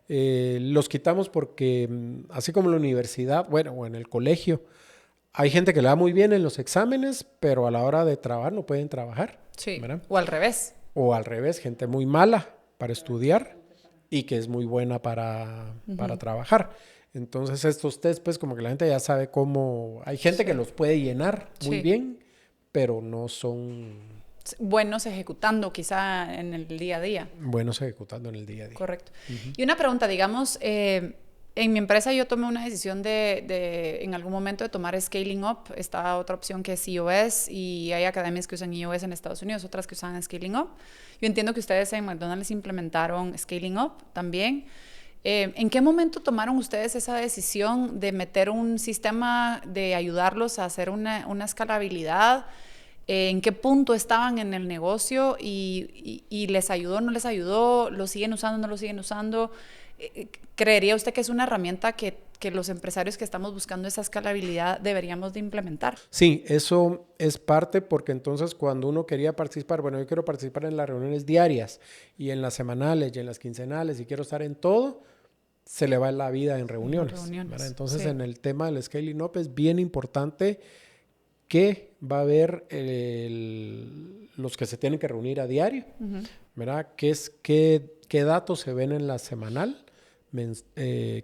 Los quitamos porque, así como en la universidad, bueno, o en el colegio, hay gente que le va muy bien en los exámenes, pero a la hora de trabajar no pueden trabajar. Sí, ¿verdad? o al revés. O al revés, gente muy mala para estudiar y que es muy buena para trabajar. Entonces estos test, pues como que la gente ya sabe cómo... Hay gente que los puede llenar muy bien, pero no son buenos ejecutando quizá en el día a día. buenos ejecutando en el día a día. Correcto. Y una pregunta, digamos, en mi empresa yo tomé una decisión en algún momento de tomar Scaling Up. Está otra opción que es iOS y hay academias que usan iOS en Estados Unidos, otras que usan Scaling Up. Yo entiendo que ustedes en McDonald's implementaron Scaling Up también. ¿En qué momento tomaron ustedes esa decisión de meter un sistema de ayudarlos a hacer una escalabilidad? ¿En qué punto estaban en el negocio y les ayudó, no les ayudó? ¿Lo siguen usando, no lo siguen usando? ¿Creería usted que es una herramienta que los empresarios que estamos buscando esa escalabilidad deberíamos de implementar? Sí, eso es parte porque entonces cuando uno quería participar, bueno, yo quiero participar en las reuniones diarias y en las semanales y en las quincenales y quiero estar en todo, se le va la vida en reuniones. Entonces, en el tema del Scaling Up es bien importante que va a haber los que se tienen que reunir a diario, ¿verdad? ¿Qué datos se ven en la semanal,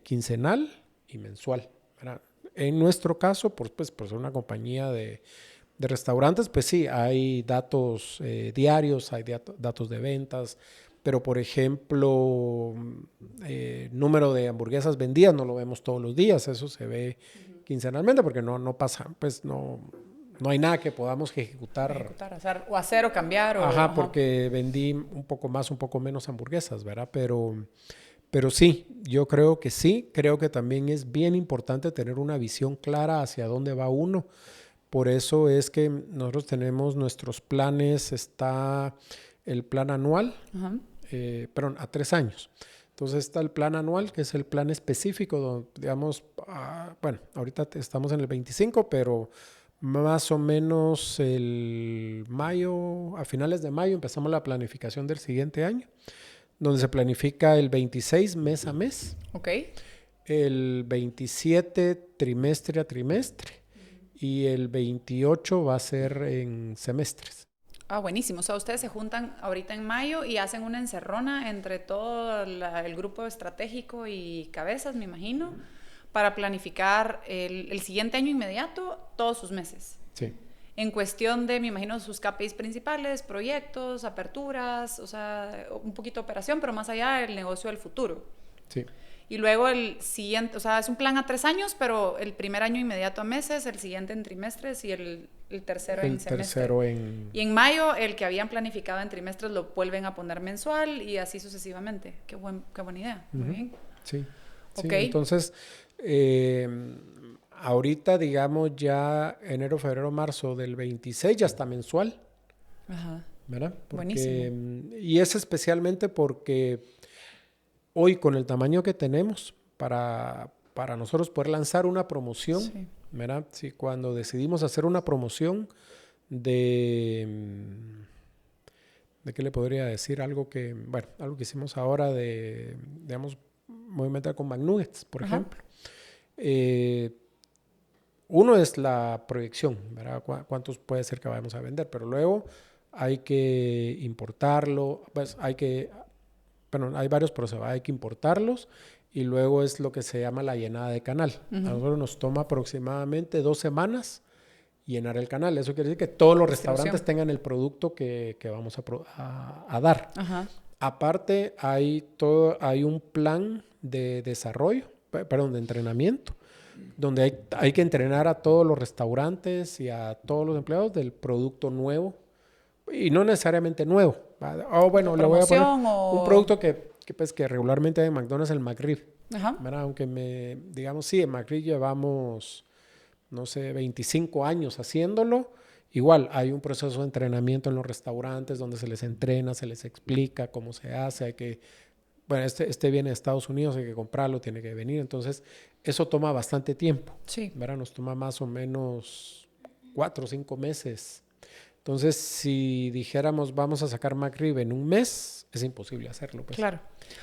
quincenal y mensual, ¿verdad? En nuestro caso, pues ser una compañía de restaurantes, pues sí, hay datos diarios, hay datos de ventas, pero por ejemplo, número de hamburguesas vendidas no lo vemos todos los días, eso se ve quincenalmente porque no pasa, pues no hay nada que podamos ejecutar hacer o cambiar. Porque vendí un poco más, un poco menos hamburguesas, ¿verdad? Pero sí, yo creo que sí. Creo que también es bien importante tener una visión clara hacia dónde va uno. Por eso es que nosotros tenemos nuestros planes. Está el plan anual, a 3 años. Entonces está el plan anual, que es el plan específico, donde, digamos, ahorita estamos en el 25, pero más o menos a finales de mayo empezamos la planificación del siguiente año, donde se planifica el 26 mes a mes, el 27 trimestre a trimestre y el 28 va a ser en semestres. Buenísimo. O sea, ustedes se juntan ahorita en mayo y hacen una encerrona entre todo el grupo estratégico y cabezas, me imagino, para planificar el siguiente año inmediato, todos sus meses. Sí. En cuestión de, me imagino, sus KPIs principales, proyectos, aperturas, o sea, un poquito de operación, pero más allá el negocio del futuro. Sí. Y luego el siguiente, o sea, es un plan a 3 años, pero el primer año inmediato a meses, el siguiente en trimestres y el tercero en semestre. Y en mayo, el que habían planificado en trimestres lo vuelven a poner mensual y así sucesivamente. Qué buena idea. Muy bien. Sí. Okay. Sí. Entonces, ahorita, digamos, ya enero, febrero, marzo del 26 ya está mensual. ¿Verdad? Buenísimo. Y es especialmente porque hoy, con el tamaño que tenemos, para nosotros poder lanzar una promoción, ¿verdad? Sí, cuando decidimos hacer una promoción ¿de qué le podría decir? Algo que hicimos ahora digamos, movimentar con McNuggets, por ejemplo. Uno es la proyección, ¿verdad? ¿Cuántos puede ser que vayamos a vender? Pero luego hay que importarlo, pues hay varios procesos, hay que importarlos y luego es lo que se llama la llenada de canal. A nosotros nos toma aproximadamente 2 semanas llenar el canal. Eso quiere decir que todos los restaurantes tengan el producto que vamos a dar. Aparte, hay un plan de desarrollo, de entrenamiento, donde hay que entrenar a todos los restaurantes y a todos los empleados del producto nuevo. Y no necesariamente nuevo. Le voy a poner un producto que regularmente hay en McDonald's, el McRib. Aunque en McRib llevamos, 25 años haciéndolo. Igual hay un proceso de entrenamiento en los restaurantes donde se les entrena, se les explica cómo se hace. Este viene de Estados Unidos, hay que comprarlo, tiene que venir. Entonces, eso toma bastante tiempo. Sí. Nos toma más o menos 4 o 5 meses. Entonces, si dijéramos vamos a sacar McRib en un mes, es imposible hacerlo. Pues. Claro.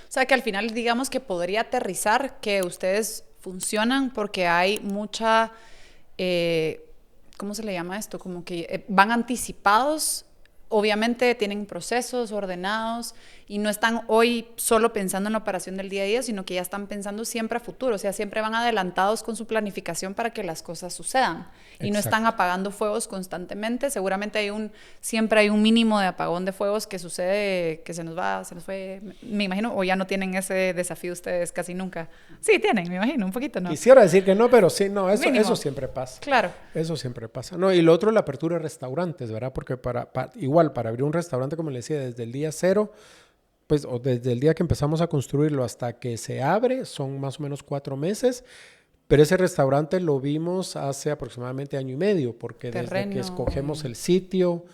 O sea, que al final digamos que podría aterrizar que ustedes funcionan porque hay mucha, ¿cómo se le llama esto? Como que van anticipados obviamente tienen procesos ordenados y no están hoy solo pensando en la operación del día a día, sino que ya están pensando siempre a futuro. O sea, siempre van adelantados con su planificación para que las cosas sucedan. Y no están apagando fuegos constantemente. Seguramente siempre hay un mínimo de apagón de fuegos que sucede, que se nos fue, me imagino, o ya no tienen ese desafío ustedes casi nunca. Sí, tienen, me imagino, un poquito, ¿no? Quisiera decir que no, pero sí, no, eso siempre pasa. Claro. Eso siempre pasa. No, y lo otro, la apertura de restaurantes, ¿verdad? Porque igual, para abrir un restaurante, como le decía, desde el día 0, pues, o desde el día que empezamos a construirlo hasta que se abre, son más o menos 4 meses. Pero ese restaurante lo vimos hace aproximadamente 1 año y medio, porque desde que escogemos el sitio,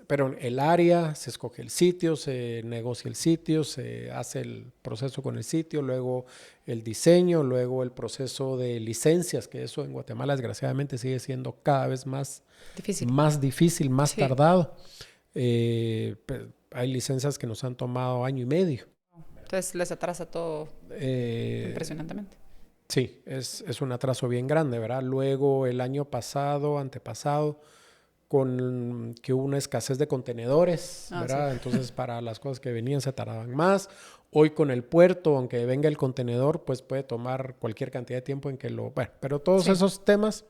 pero el área, se escoge el sitio, se negocia el sitio, se hace el proceso con el sitio, luego el diseño, luego el proceso de licencias, que eso en Guatemala desgraciadamente sigue siendo cada vez más difícil, más tardado. Hay licencias que nos han tomado 1 año y medio. Entonces les atrasa todo impresionantemente. Sí, es un atraso bien grande, ¿verdad? Luego el año antepasado, con que hubo una escasez de contenedores, ¿verdad? Sí. Entonces para las cosas que venían se tardaban más. Hoy con el puerto, aunque venga el contenedor, pues puede tomar cualquier cantidad de tiempo en que Bueno, pero todos esos temas,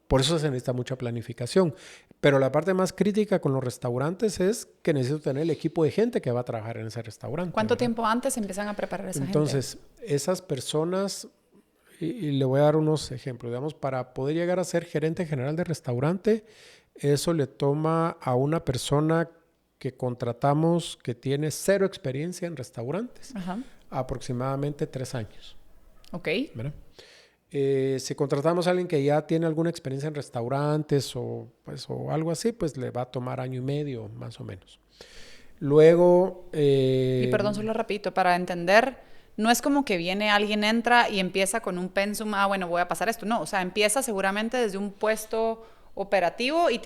por eso se necesita mucha planificación. Pero la parte más crítica con los restaurantes es que necesito tener el equipo de gente que va a trabajar en ese restaurante. ¿Cuánto tiempo antes empiezan a preparar esa gente? Entonces, esas personas, y le voy a dar unos ejemplos, digamos, para poder llegar a ser gerente general de restaurante, eso le toma a una persona que contratamos que tiene 0 experiencia en restaurantes, aproximadamente 3 años. Ok. ¿Verdad? Si contratamos a alguien que ya tiene alguna experiencia en restaurantes o algo así, pues le va a tomar 1 año y medio, más o menos. Luego... y perdón, solo repito, para entender, no es como que alguien entra y empieza con un pensum, bueno, voy a pasar esto. No, o sea, empieza seguramente desde un puesto operativo y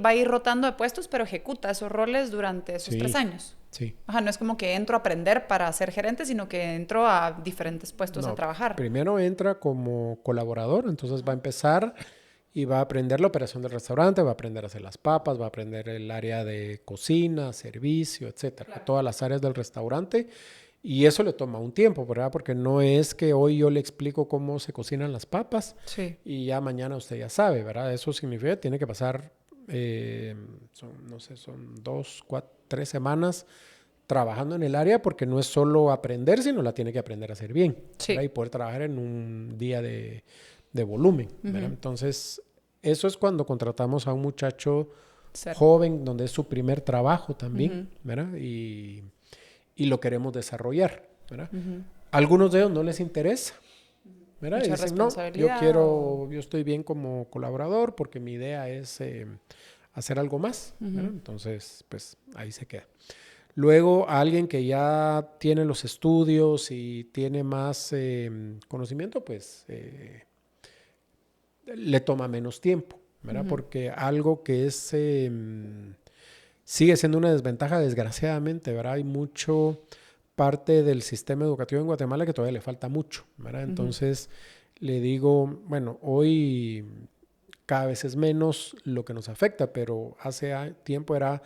va a ir rotando de puestos, pero ejecuta esos roles durante esos 3 años. Sí. No es como que entro a aprender para ser gerente, sino que entro a diferentes puestos a trabajar. Primero entra como colaborador, entonces va a empezar y va a aprender la operación del restaurante, va a aprender a hacer las papas, va a aprender el área de cocina, servicio, etcétera, claro. Todas las áreas del restaurante. Y eso le toma un tiempo, ¿verdad? Porque no es que hoy yo le explico cómo se cocinan las papas y ya mañana usted ya sabe, ¿verdad? Eso significa que tiene que pasar, son 2, 4, 3 semanas trabajando en el área, porque no es solo aprender, sino la tiene que aprender a hacer bien, ¿verdad? Y poder trabajar en un día de volumen, ¿verdad? Entonces, eso es cuando contratamos a un muchacho joven, donde es su primer trabajo también, ¿verdad? Y lo queremos desarrollar, ¿verdad? Algunos de ellos no les interesa, ¿verdad? Mucha y dicen, responsabilidad. Yo estoy bien como colaborador porque mi idea es hacer algo más, ¿verdad? Entonces, pues ahí se queda. Luego, a alguien que ya tiene los estudios y tiene más conocimiento, pues le toma menos tiempo, ¿verdad? Porque algo que es... sigue siendo una desventaja, desgraciadamente, ¿verdad? Hay mucho parte del sistema educativo en Guatemala que todavía le falta mucho, ¿verdad? Entonces, le digo, bueno, hoy cada vez es menos lo que nos afecta, pero hace tiempo era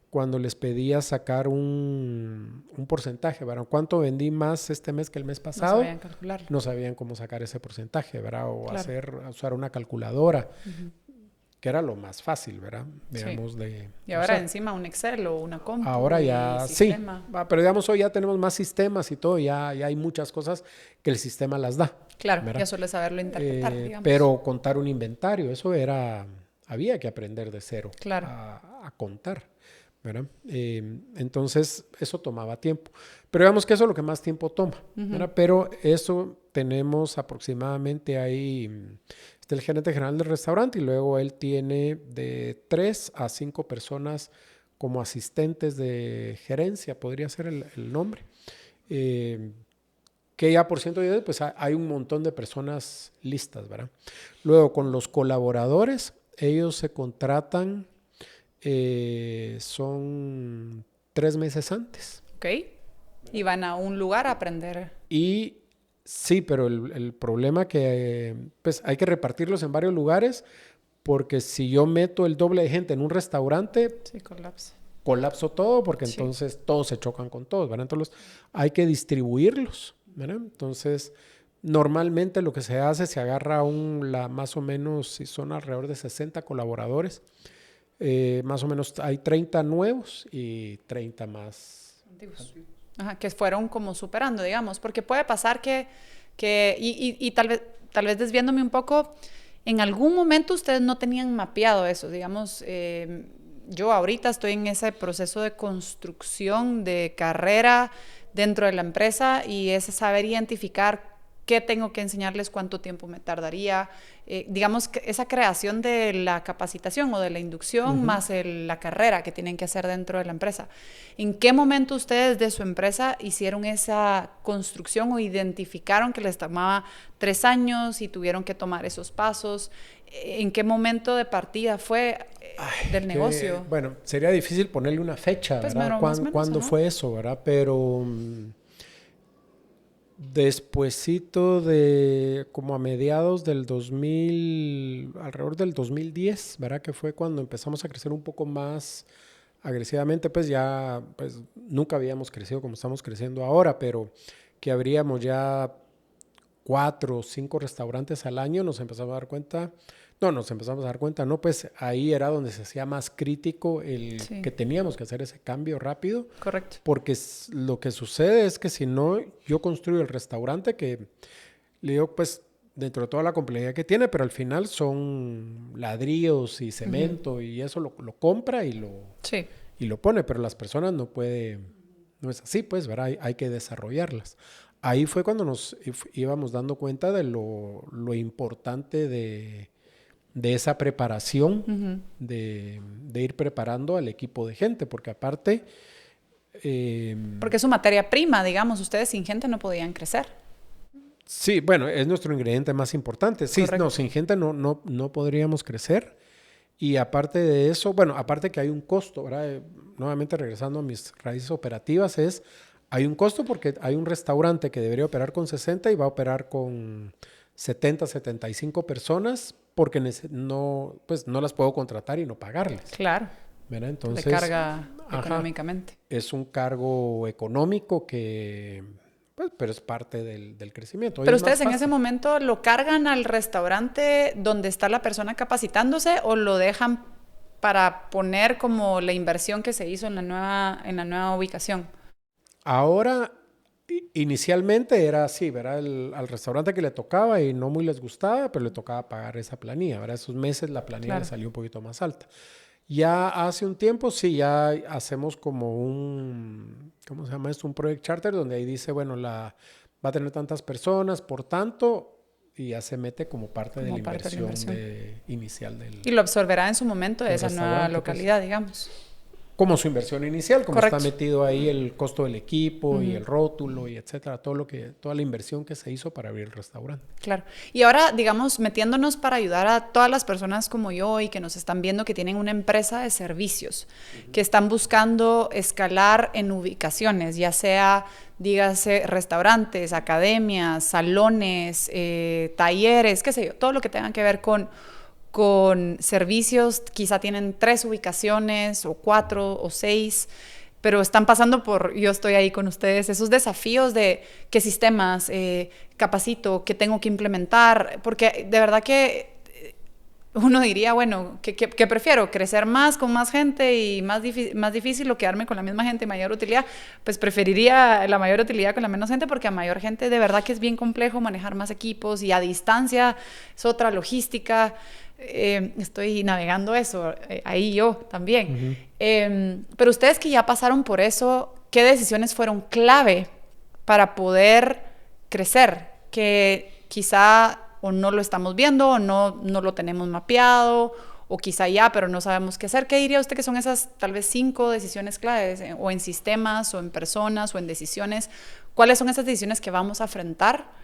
cuando les pedía sacar un porcentaje, ¿verdad? ¿Cuánto vendí más este mes que el mes pasado? No sabían calcular. No sabían cómo sacar ese porcentaje, ¿verdad? O usar una calculadora. Que era lo más fácil, ¿verdad? Digamos, y ahora encima un Excel o una compu. Ahora ya, sí. Pero digamos, hoy ya tenemos más sistemas y todo, ya hay muchas cosas que el sistema las da. Claro, ¿verdad? ya suele saberlo interpretar, digamos. Pero contar un inventario, eso había que aprender de cero. Claro. A contar, ¿verdad? Entonces, eso tomaba tiempo. Pero digamos que eso es lo que más tiempo toma, ¿verdad? Pero eso tenemos aproximadamente ahí... Está el gerente general del restaurante y luego él tiene de 3 a 5 personas como asistentes de gerencia, podría ser el nombre. Que ya por 110, pues hay un montón de personas listas, ¿verdad? Luego con los colaboradores, ellos se contratan, son 3 meses antes. Ok. Y van a un lugar a aprender. Sí, pero el problema que pues hay que repartirlos en varios lugares porque si yo meto el doble de gente en un restaurante, Sí, colapso. colapso todo, porque Sí. entonces todos se chocan con todos, ¿verdad? Entonces hay que distribuirlos, ¿verdad? Entonces, normalmente lo que se hace, se agarra más o menos, si son alrededor de 60 colaboradores, más o menos hay 30 nuevos y 30 más Antiguos. Ajá, que fueron como superando, digamos, porque puede pasar y tal vez desviándome un poco, en algún momento ustedes no tenían mapeado eso, digamos, yo ahorita estoy en ese proceso de construcción de carrera dentro de la empresa y es saber identificar qué tengo que enseñarles, cuánto tiempo me tardaría, digamos, que esa creación de la capacitación o de la inducción más la carrera que tienen que hacer dentro de la empresa. ¿En qué momento ustedes de su empresa hicieron esa construcción o identificaron que les tomaba 3 años y tuvieron que tomar esos pasos? ¿En qué momento de partida fue del negocio? Bueno, sería difícil ponerle una fecha, Pues, ¿verdad? ¿Cuándo fue eso, verdad? Pero despuesito de como a mediados del 2000, alrededor del 2010, ¿verdad? Que fue cuando empezamos a crecer un poco más agresivamente, pues ya, pues nunca habíamos crecido como estamos creciendo ahora, pero que abríamos ya 4 o 5 restaurantes al año, nos empezamos a dar cuenta, no, pues ahí era donde se hacía más crítico Sí. que teníamos que hacer ese cambio rápido. Correcto. Porque lo que sucede es que si no, yo construyo el restaurante que le digo, pues, dentro de toda la complejidad que tiene, pero al final son ladrillos y cemento y eso lo compra y Sí. lo pone, pero las personas no es así, pues, ¿verdad? Hay que desarrollarlas. Ahí fue cuando nos íbamos dando cuenta de lo importante de esa preparación, de ir preparando al equipo de gente, porque aparte... Porque es su materia prima, digamos, ustedes sin gente no podían crecer. Sí, bueno, es nuestro ingrediente más importante. Sí, Correcto. no, sin gente no podríamos crecer. Y aparte de eso, bueno, aparte que hay un costo, ¿verdad? Nuevamente regresando a mis raíces operativas, hay un costo porque hay un restaurante que debería operar con 60 y va a operar con 70, 75 personas porque no las puedo contratar y no pagarles. Claro. ¿Verdad? Entonces, Le carga ajá, económicamente. es un cargo económico que, pues, pero es parte del crecimiento. Hoy Pero es ustedes más en ese fácil. momento lo cargan al restaurante donde está la persona capacitándose o lo dejan para poner como la inversión que se hizo en la nueva ubicación. Ahora, inicialmente era así, ¿verdad? Al restaurante que le tocaba y no muy les gustaba, pero le tocaba pagar esa planilla, ¿verdad? Esos meses la planilla Claro. le salió un poquito más alta. Ya hace un tiempo, sí, ya hacemos como ¿cómo se llama esto? Un project charter donde ahí dice, bueno, va a tener tantas personas, por tanto, y ya se mete como parte de la inversión inicial del... Y lo absorberá en su momento de del esa nueva restaurante, localidad, digamos. Como su inversión inicial, como Correcto. está metido ahí el costo del equipo y el rótulo y etcétera, toda la inversión que se hizo para abrir el restaurante. Claro. Y ahora, digamos, metiéndonos para ayudar a todas las personas como yo y que nos están viendo que tienen una empresa de servicios, que están buscando escalar en ubicaciones, ya sea, dígase, restaurantes, academias, salones, talleres, qué sé yo, todo lo que tenga que ver con servicios, quizá tienen 3 ubicaciones o 4 o 6, pero están pasando yo estoy ahí con ustedes, esos desafíos de qué sistemas capacito, qué tengo que implementar, porque de verdad que uno diría, bueno, ¿qué prefiero? ¿Crecer más con más gente y más difícil o quedarme con la misma gente y mayor utilidad? Pues preferiría la mayor utilidad con la menos gente porque a mayor gente de verdad que es bien complejo manejar más equipos y a distancia es otra logística. Estoy navegando eso, ahí yo también. Pero ustedes que ya pasaron por eso, ¿qué decisiones fueron clave para poder crecer? Que quizá o no lo estamos viendo o no lo tenemos mapeado o quizá ya, pero no sabemos qué hacer. ¿Qué diría usted que son esas tal vez 5 decisiones claves o en sistemas o en personas o en decisiones? ¿Cuáles son esas decisiones que vamos a enfrentar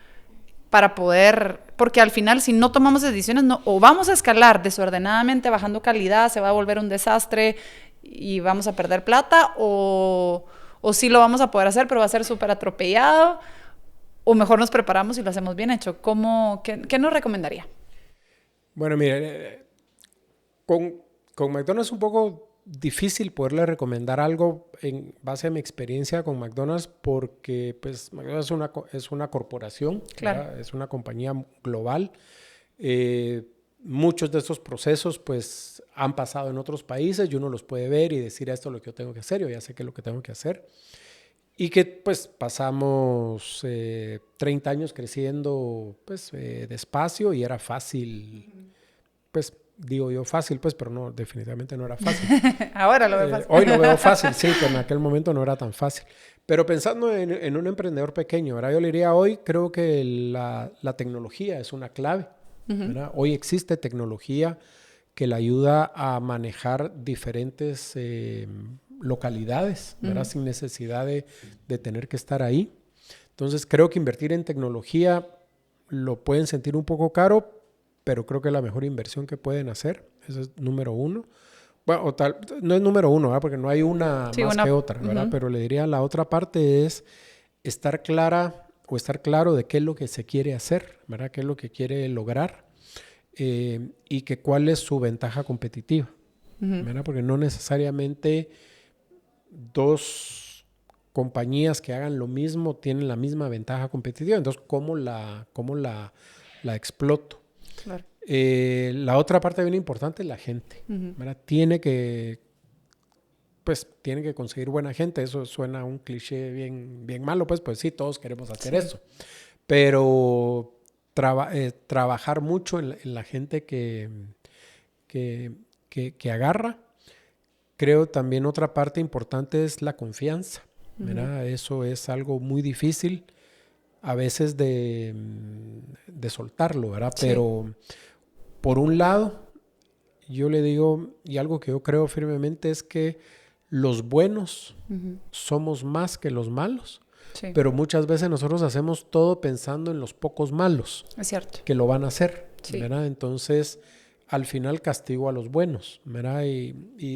para poder, porque al final si no tomamos decisiones o vamos a escalar desordenadamente bajando calidad, se va a volver un desastre y vamos a perder plata o sí lo vamos a poder hacer pero va a ser súper atropellado o mejor nos preparamos y lo hacemos bien hecho? ¿Qué nos recomendaría? Bueno, mire, Con McDonald's es un poco difícil poderle recomendar algo en base a mi experiencia con McDonald's porque pues McDonald's es una corporación, claro. Es una compañía global. Muchos de estos procesos pues han pasado en otros países y uno los puede ver y decir esto es lo que yo tengo que hacer, yo ya sé qué es lo que tengo que hacer. Y que pues pasamos 30 años creciendo pues despacio y era fácil, pues digo yo fácil, pues, pero no, definitivamente no era fácil. Ahora lo veo fácil. Hoy lo veo fácil, sí, pero en aquel momento no era tan fácil. Pero pensando en un emprendedor pequeño, ¿verdad? Yo le diría hoy, creo que la tecnología es una clave, ¿verdad? Hoy existe tecnología que le ayuda a manejar diferentes localidades, ¿verdad? Sin necesidad de tener que estar ahí. Entonces, creo que invertir en tecnología lo pueden sentir un poco caro, pero creo que es la mejor inversión que pueden hacer. Eso es número uno. Bueno, no es número uno, ¿verdad? Porque no hay una más que otra, ¿verdad? Pero le diría la otra parte es estar clara o estar claro de qué es lo que se quiere hacer, ¿verdad? Qué es lo que quiere lograr y que cuál es su ventaja competitiva, ¿verdad? Porque no necesariamente dos compañías que hagan lo mismo tienen la misma ventaja competitiva. Entonces, ¿cómo la exploto? Claro. La otra parte bien importante es la gente, ¿verdad? Tiene que conseguir buena gente. Eso suena a un cliché bien malo, pues sí, todos queremos hacer eso. Pero trabajar mucho en la gente que agarra. Creo también otra parte importante es la confianza, ¿verdad? Eso es algo muy difícil a veces de soltarlo, ¿verdad? Sí. Pero por un lado, yo le digo, y algo que yo creo firmemente es que los buenos somos más que los malos, pero muchas veces nosotros hacemos todo pensando en los pocos malos. Es cierto. Que lo van a hacer, ¿verdad? Entonces, al final castigo a los buenos, ¿verdad? Y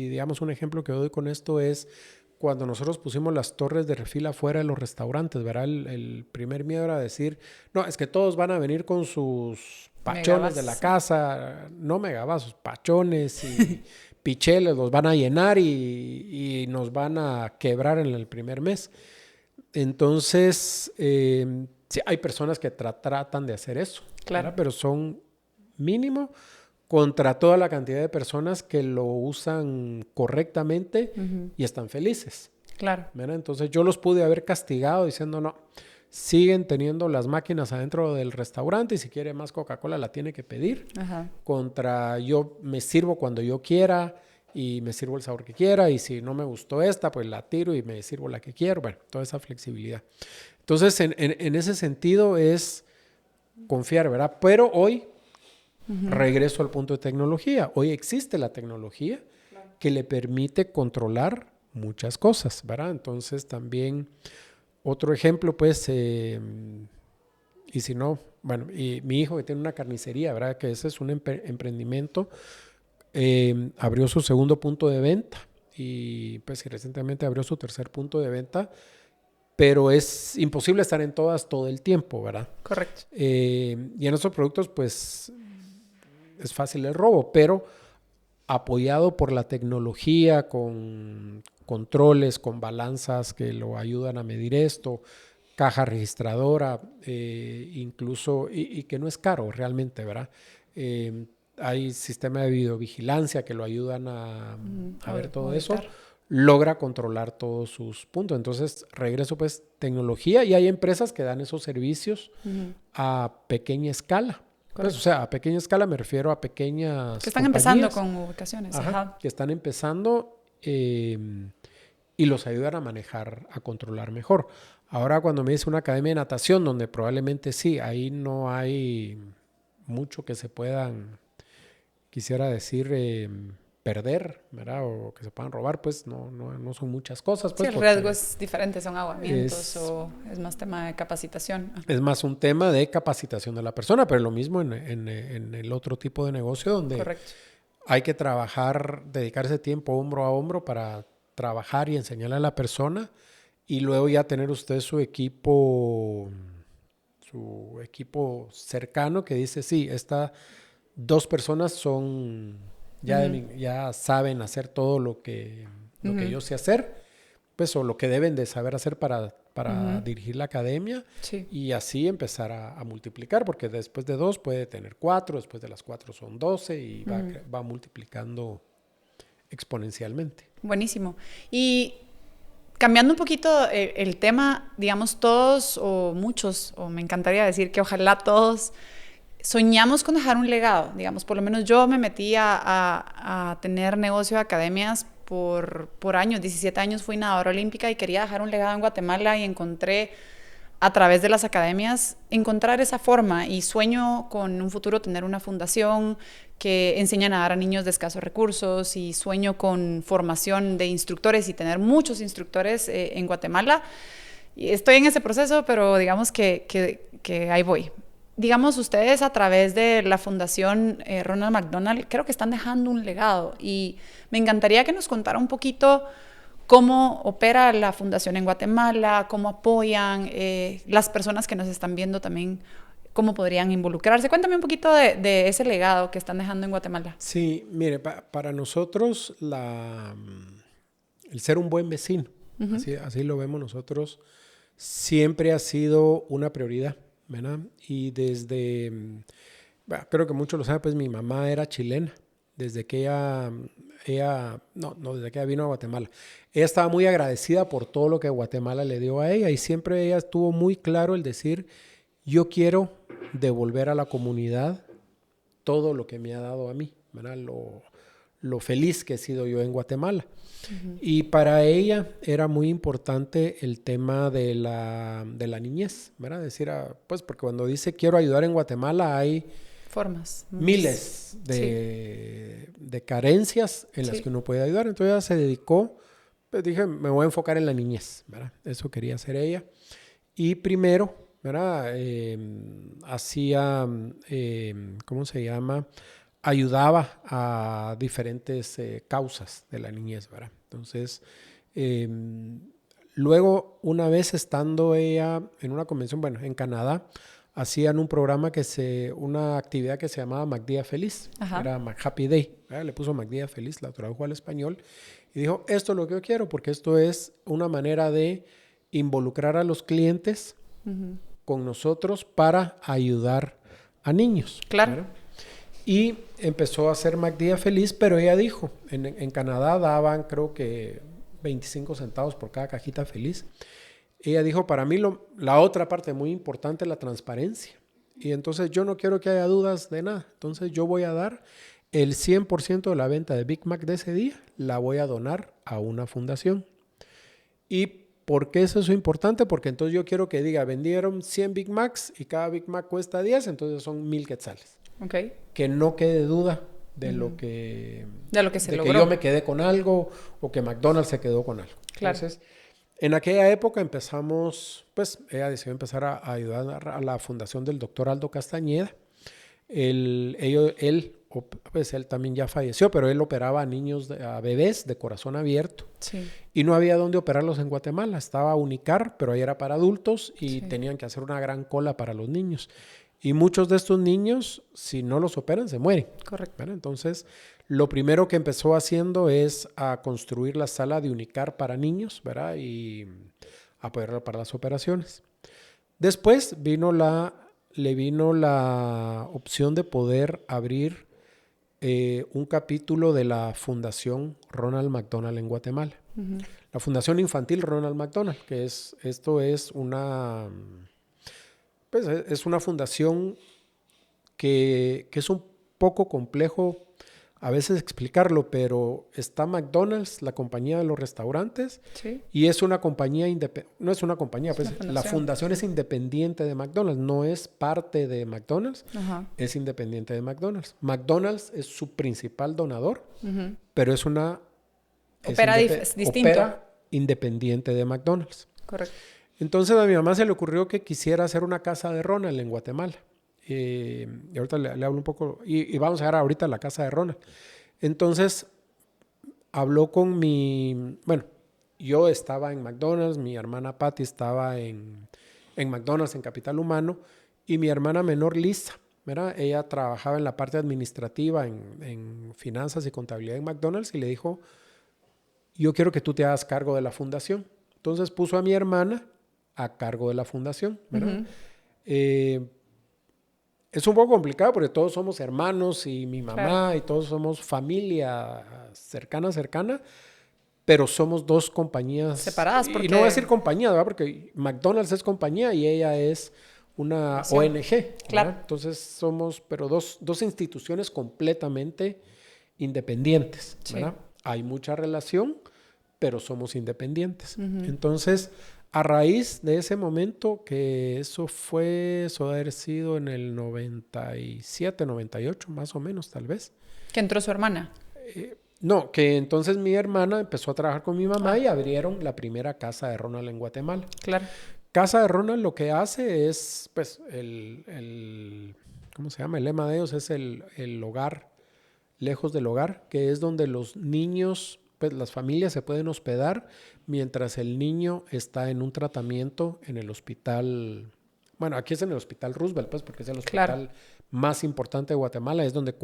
digamos, un ejemplo que doy con esto es cuando nosotros pusimos las torres de refil afuera de los restaurantes, ¿verdad? El primer miedo era decir, no, es que todos van a venir con sus pachones de la casa, no megavasos, pachones y picheles, los van a llenar y nos van a quebrar en el primer mes. Entonces, sí, hay personas que tratan de hacer eso, claro, ¿verdad? Pero son mínimo contra toda la cantidad de personas que lo usan correctamente y están felices. Claro. ¿Verdad? Entonces yo los pude haber castigado diciendo no, siguen teniendo las máquinas adentro del restaurante y si quiere más Coca-Cola la tiene que pedir. Ajá. Contra yo me sirvo cuando yo quiera y me sirvo el sabor que quiera y si no me gustó esta pues la tiro y me sirvo la que quiero. Bueno, toda esa flexibilidad. Entonces en ese sentido es confiar, ¿verdad? Pero hoy regreso al punto de tecnología. Hoy existe la tecnología que le permite controlar muchas cosas, ¿verdad? Entonces también otro ejemplo, pues, y si no, bueno, y mi hijo que tiene una carnicería, ¿verdad? Que ese es un emprendimiento, abrió su segundo punto de venta y pues recientemente abrió su tercer punto de venta, pero es imposible estar en todas todo el tiempo, ¿verdad? Correcto. Y en estos productos, pues, es fácil el robo, pero apoyado por la tecnología, con controles, con balanzas que lo ayudan a medir esto, caja registradora, incluso, y que no es caro realmente, ¿verdad? Hay sistema de videovigilancia que lo ayudan a ver todo eso. Logra controlar todos sus puntos. Entonces, regreso, pues, tecnología y hay empresas que dan esos servicios a pequeña escala. Pues, o sea, a pequeña escala me refiero a pequeñas que están empezando con ubicaciones. Ajá. Que están empezando y los ayudan a manejar, a controlar mejor. Ahora, cuando me dice una academia de natación, donde probablemente sí, ahí no hay mucho que se puedan, quisiera decir, perder, ¿verdad? O que se puedan robar, pues no son muchas cosas. Pues, sí, el riesgo es diferente, son ahogamientos o es más tema de capacitación. Es más un tema de capacitación de la persona, pero lo mismo en el otro tipo de negocio donde correcto, hay que trabajar, dedicarse tiempo hombro a hombro para trabajar y enseñarle a la persona y luego ya tener usted su equipo cercano que dice, sí, estas dos personas son ya saben hacer todo lo que yo sé hacer, pues, o lo que deben de saber hacer para dirigir la academia, y así empezar a multiplicar, porque después de 2 puede tener 4, después de las 4 son 12 y va multiplicando exponencialmente. Buenísimo. Y cambiando un poquito el tema, digamos, todos o muchos, o me encantaría decir que ojalá todos, soñamos con dejar un legado. Digamos, por lo menos yo me metí a tener negocio de academias por años. 17 años fui nadadora olímpica y quería dejar un legado en Guatemala, y encontré a través de las academias encontrar esa forma, y sueño con un futuro tener una fundación que enseña a nadar a niños de escasos recursos, y sueño con formación de instructores y tener muchos instructores en Guatemala. Y estoy en ese proceso, pero digamos que ahí voy. Digamos, ustedes a través de la Fundación Ronald McDonald creo que están dejando un legado, y me encantaría que nos contara un poquito cómo opera la fundación en Guatemala, cómo apoyan las personas que nos están viendo también, cómo podrían involucrarse. Cuéntame un poquito de ese legado que están dejando en Guatemala. Sí, mire, para nosotros el ser un buen vecino, así lo vemos nosotros, siempre ha sido una prioridad, ¿verdad? Y desde, creo que muchos lo saben, pues mi mamá era chilena, desde que desde que ella vino a Guatemala. Ella estaba muy agradecida por todo lo que Guatemala le dio a ella, y siempre ella estuvo muy claro el decir, yo quiero devolver a la comunidad todo lo que me ha dado a mí, ¿verdad? Lo feliz que he sido yo en Guatemala. Y para ella era muy importante el tema de la niñez, ¿verdad? Decir, pues porque cuando dice quiero ayudar en Guatemala hay formas, miles de carencias en las que uno puede ayudar. Entonces ella se dedicó, pues dije, me voy a enfocar en la niñez, ¿verdad? Eso quería hacer ella. Y primero, ¿verdad? Hacía, ¿cómo se llama? Ayudaba a diferentes causas de la niñez, ¿verdad? Entonces, luego, una vez estando ella en una convención, bueno, en Canadá, hacían un programa una actividad que se llamaba MacDía Feliz. Era Happy Day, ¿verdad? Le puso MacDía Feliz, la tradujo al español, y dijo, esto es lo que yo quiero, porque esto es una manera de involucrar a los clientes con nosotros para ayudar a niños. Claro. ¿Verdad? Y empezó a hacer MacDía Feliz, pero ella dijo, en Canadá daban creo que 25 centavos por cada cajita feliz. Ella dijo, para mí la otra parte muy importante es la transparencia. Y entonces yo no quiero que haya dudas de nada. Entonces yo voy a dar el 100% de la venta de Big Mac de ese día, la voy a donar a una fundación. ¿Y por qué es eso importante? Porque entonces yo quiero que diga, vendieron 100 Big Macs y cada Big Mac cuesta 10, entonces son 1,000 quetzales. Okay. Que no quede duda de lo que se logró. Que yo me quedé con algo o que McDonald's se quedó con algo. Claro. Entonces, en aquella época empezamos, pues ella decidió empezar a ayudar a la fundación del doctor Aldo Castañeda. Él también ya falleció, pero él operaba a niños, a bebés de corazón abierto. Sí. Y no había dónde operarlos en Guatemala. Estaba Unicar, pero ahí era para adultos y tenían que hacer una gran cola para los niños. Y muchos de estos niños, si no los operan, se mueren. Correcto. ¿Verdad? Entonces, lo primero que empezó haciendo es a construir la sala de Unicar para niños, ¿verdad? Y apoyarla para las operaciones. Después le vino la opción de poder abrir un capítulo de la Fundación Ronald McDonald en Guatemala. La Fundación Infantil Ronald McDonald, que esto es una... Pues es una fundación que es un poco complejo a veces explicarlo, pero está McDonald's, la compañía de los restaurantes, y es una compañía no es una compañía, pues la fundación es independiente de McDonald's, no es parte de McDonald's, es independiente de McDonald's. McDonald's es su principal donador, pero es una... Opera independiente de McDonald's. Correcto. Entonces a mi mamá se le ocurrió que quisiera hacer una casa de Ronald en Guatemala. Y ahorita le hablo un poco, y vamos a ver ahorita la casa de Ronald. Entonces habló con yo estaba en McDonald's, mi hermana Patty estaba en McDonald's en Capital Humano, y mi hermana menor Lisa ¿verdad? Ella trabajaba en la parte administrativa, en finanzas y contabilidad en McDonald's, y le dijo, yo quiero que tú te hagas cargo de la fundación. Entonces puso a mi hermana a cargo de la fundación, ¿verdad? Es un poco complicado porque todos somos hermanos y mi mamá y todos somos familia cercana, pero somos dos compañías separadas. Y no voy a decir compañía, ¿verdad? Porque McDonald's es compañía y ella es una ONG. Claro. Entonces somos, pero dos instituciones completamente independientes, ¿verdad? Hay mucha relación, pero somos independientes. Entonces, a raíz de ese momento, que eso debe haber sido en el 97, 98, más o menos, tal vez. ¿Que entró su hermana? No, que entonces mi hermana empezó a trabajar con mi mamá y abrieron la primera casa de Ronald en Guatemala. Claro. Casa de Ronald lo que hace es, pues, ¿cómo se llama? El lema de ellos es el hogar, lejos del hogar, que es donde los niños, pues, las familias se pueden hospedar mientras el niño está en un tratamiento en el hospital. Bueno, aquí es en el Hospital Roosevelt, pues, porque es el hospital más importante de Guatemala, es donde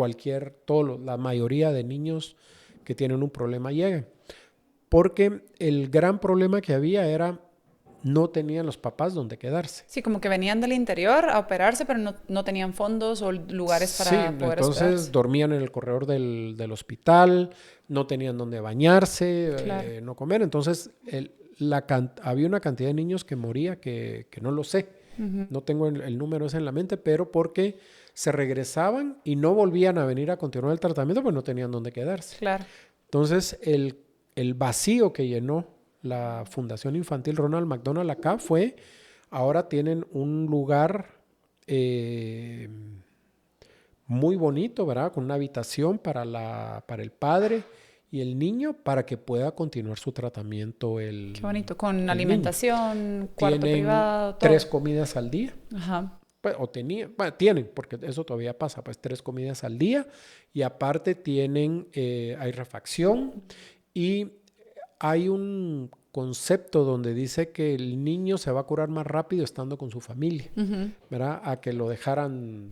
la mayoría de niños que tienen un problema llegan. Porque el gran problema que había era no tenían los papás donde quedarse. Sí, como que venían del interior a operarse, pero no tenían fondos o lugares para poder entonces hospedarse. Dormían en el corredor del hospital, no tenían donde bañarse, no comer. Entonces había una cantidad de niños que moría que no lo sé. No tengo el número ese en la mente, pero porque se regresaban y no volvían a venir a continuar el tratamiento porque no tenían donde quedarse. Claro. Entonces el vacío que llenó la Fundación Infantil Ronald McDonald acá fue, ahora tienen un lugar muy bonito, ¿verdad? Con una habitación para el padre y el niño para que pueda continuar su tratamiento. Qué bonito, con alimentación, cuarto privado, todo. 3 comidas al día. Ajá. Pues, tienen, porque eso todavía pasa, pues 3 comidas al día y aparte hay refacción y hay un concepto donde dice que el niño se va a curar más rápido estando con su familia, ¿verdad? A que lo dejaran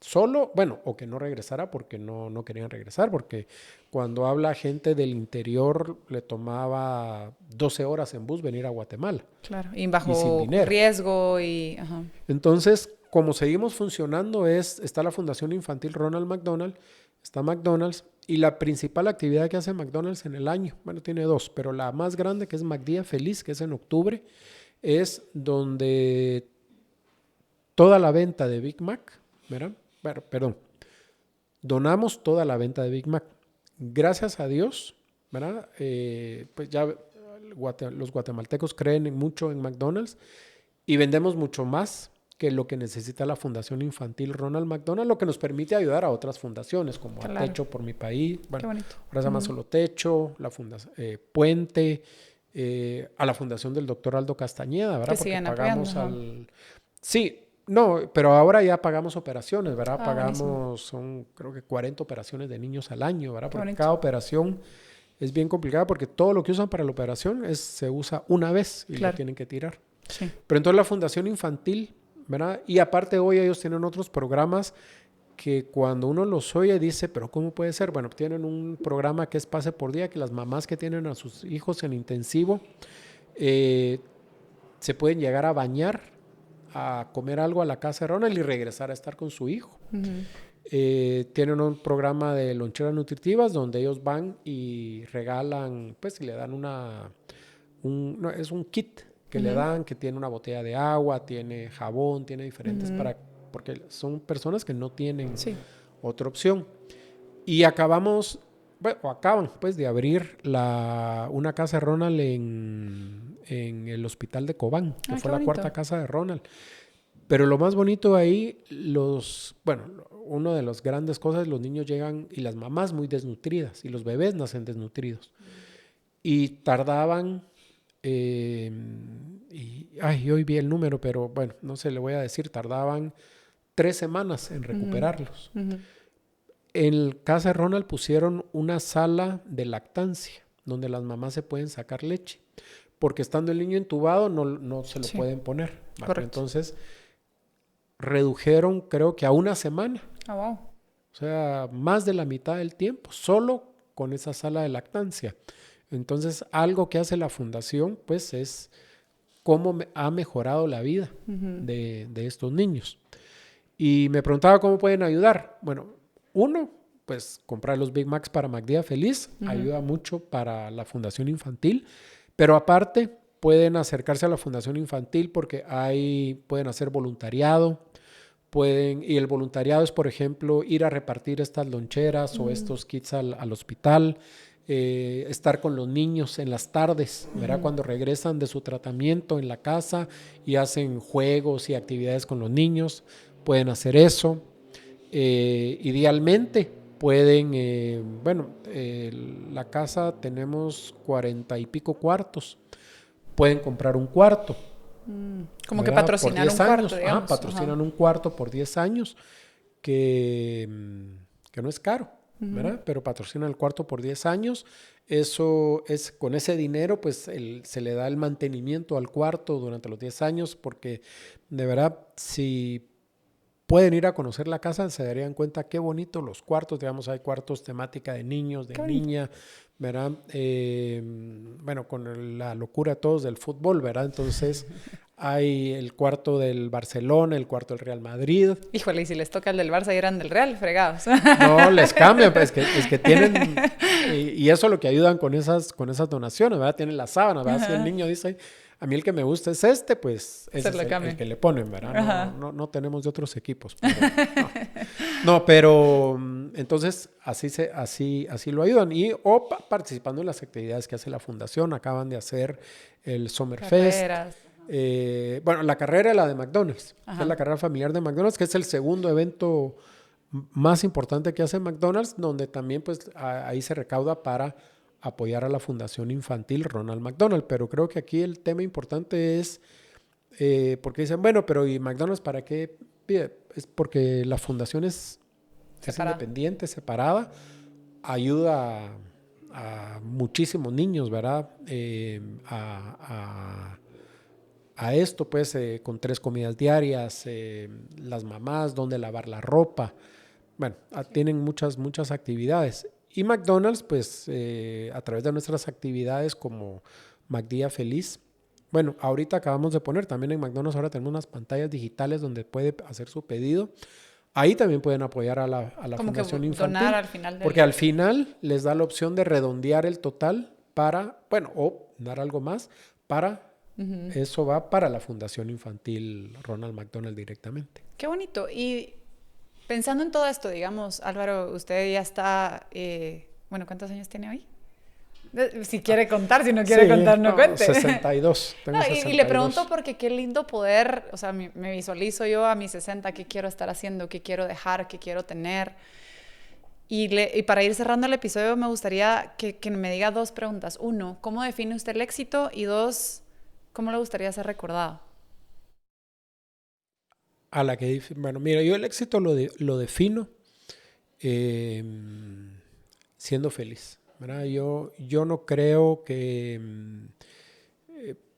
solo, bueno, o que no regresara porque no querían regresar, porque cuando habla gente del interior le tomaba 12 horas en bus venir a Guatemala. Claro, y bajo riesgo y... Ajá. Entonces, como seguimos funcionando está la Fundación Infantil Ronald McDonald, está McDonald's, y la principal actividad que hace McDonald's en el año, bueno, tiene 2, pero la más grande, que es McDía Feliz, que es en octubre, es donde toda la venta de Big Mac, ¿verdad? Bueno, perdón, donamos toda la venta de Big Mac. Gracias a Dios, ¿verdad? Pues ya los guatemaltecos creen mucho en McDonald's y vendemos mucho más que lo que necesita la Fundación Infantil Ronald McDonald, lo que nos permite ayudar a otras fundaciones, como a Techo por mi país, bueno, ahora se llama Solo Techo, la Fundación Puente, a la Fundación del Dr. Aldo Castañeda, ¿verdad? Que siguen pagamos Sí, no, pero ahora ya pagamos operaciones, ¿verdad? Buenísimo. Son creo que 40 operaciones de niños al año, ¿verdad? Porque cada operación es bien complicada porque todo lo que usan para la operación se usa una vez y lo tienen que tirar. Sí. Pero entonces la Fundación Infantil, ¿verdad? Y aparte hoy ellos tienen otros programas que cuando uno los oye dice, pero ¿cómo puede ser? Bueno, tienen un programa que es Pase por Día, que las mamás que tienen a sus hijos en intensivo se pueden llegar a bañar, a comer algo a la casa de Ronald y regresar a estar con su hijo. Tienen un programa de loncheras nutritivas donde ellos van y regalan, pues, y le dan es un kit que le dan, que tiene una botella de agua, tiene jabón, tiene diferentes porque son personas que no tienen otra opción. Y acaban pues de abrir una casa de Ronald en el hospital de Cobán, que fue la cuarta casa de Ronald. Pero lo más bonito ahí, una de las grandes cosas, los niños llegan y las mamás muy desnutridas y los bebés nacen desnutridos. Y tardaban, hoy vi el número, pero bueno, no sé, le voy a decir, tardaban 3 semanas en recuperarlos. En casa de Ronald pusieron una sala de lactancia donde las mamás se pueden sacar leche, porque estando el niño entubado no se lo pueden poner. Correcto. Entonces, redujeron, creo que a una semana. Oh, wow. O sea, más de la mitad del tiempo, solo con esa sala de lactancia. Entonces, algo que hace la fundación, pues, es cómo ha mejorado la vida de estos niños. Y me preguntaba cómo pueden ayudar. Bueno, uno, pues, comprar los Big Macs para MacDía Feliz. Ayuda mucho para la Fundación Infantil. Pero aparte, pueden acercarse a la Fundación Infantil porque pueden hacer voluntariado. Y el voluntariado es, por ejemplo, ir a repartir estas loncheras o estos kits al hospital, estar con los niños en las tardes, ¿verdad? Cuando regresan de su tratamiento en la casa y hacen juegos y actividades con los niños, pueden hacer eso. Idealmente pueden, la casa tenemos 40 y pico cuartos, pueden comprar un cuarto. Como que patrocinar un cuarto, digamos. Patrocinan un cuarto por 10 años, que no es caro, ¿verdad? Pero patrocinan el cuarto por 10 años. Eso es, con ese dinero, pues se le da el mantenimiento al cuarto durante los 10 años, porque de verdad, si pueden ir a conocer la casa, se darían cuenta qué bonitos los cuartos. Digamos, hay cuartos temática de niños, de niña, ¿verdad? Con la locura todos del fútbol, ¿verdad? Entonces, hay el cuarto del Barcelona, el cuarto del Real Madrid. Híjole, y si les toca el del Barça y eran del Real, fregados. No, les cambian, pues, es que tienen, y eso es lo que ayudan con esas donaciones, ¿verdad? Tienen las sábanas, ¿verdad? Si el niño dice, a mí el que me gusta es este, pues ese es el que le ponen, ¿verdad? No tenemos de otros equipos. Pero entonces así lo ayudan. O participando en las actividades que hace la fundación. Acaban de hacer el Summerfest. La carrera es la de McDonald's. Es la carrera familiar de McDonald's, que es el segundo evento más importante que hace McDonald's, donde también pues ahí se recauda para apoyar a la Fundación Infantil Ronald McDonald. Pero creo que aquí el tema importante es, porque dicen, bueno, pero ¿y McDonald's para qué pide? Es porque la fundación es independiente, separada, ayuda a muchísimos niños, ¿verdad? A esto, pues, con 3 comidas diarias, las mamás, dónde lavar la ropa. Bueno, tienen muchas actividades. Y McDonald's, pues, a través de nuestras actividades como MacDía Feliz. Bueno, ahorita acabamos de poner, también en McDonald's ahora tenemos unas pantallas digitales donde puede hacer su pedido. Ahí también pueden apoyar a la Fundación Infantil. Donar al final porque al final les da la opción de redondear el total o dar algo más para... Eso va para la Fundación Infantil Ronald McDonald directamente. Qué bonito. Y pensando en todo esto, digamos, Álvaro, usted ya está... ¿cuántos años tiene hoy? Si quiere contar, si no quiere contar, no cuente. 62. Tengo 62. Y le pregunto porque qué lindo poder, o sea, me visualizo yo a mis 60, qué quiero estar haciendo, qué quiero dejar, qué quiero tener. Y para ir cerrando el episodio, me gustaría que me diga 2 preguntas. 1, ¿cómo define usted el éxito? Y 2, ¿cómo le gustaría ser recordado? Mira, yo el éxito lo defino siendo feliz, ¿verdad? Yo no creo que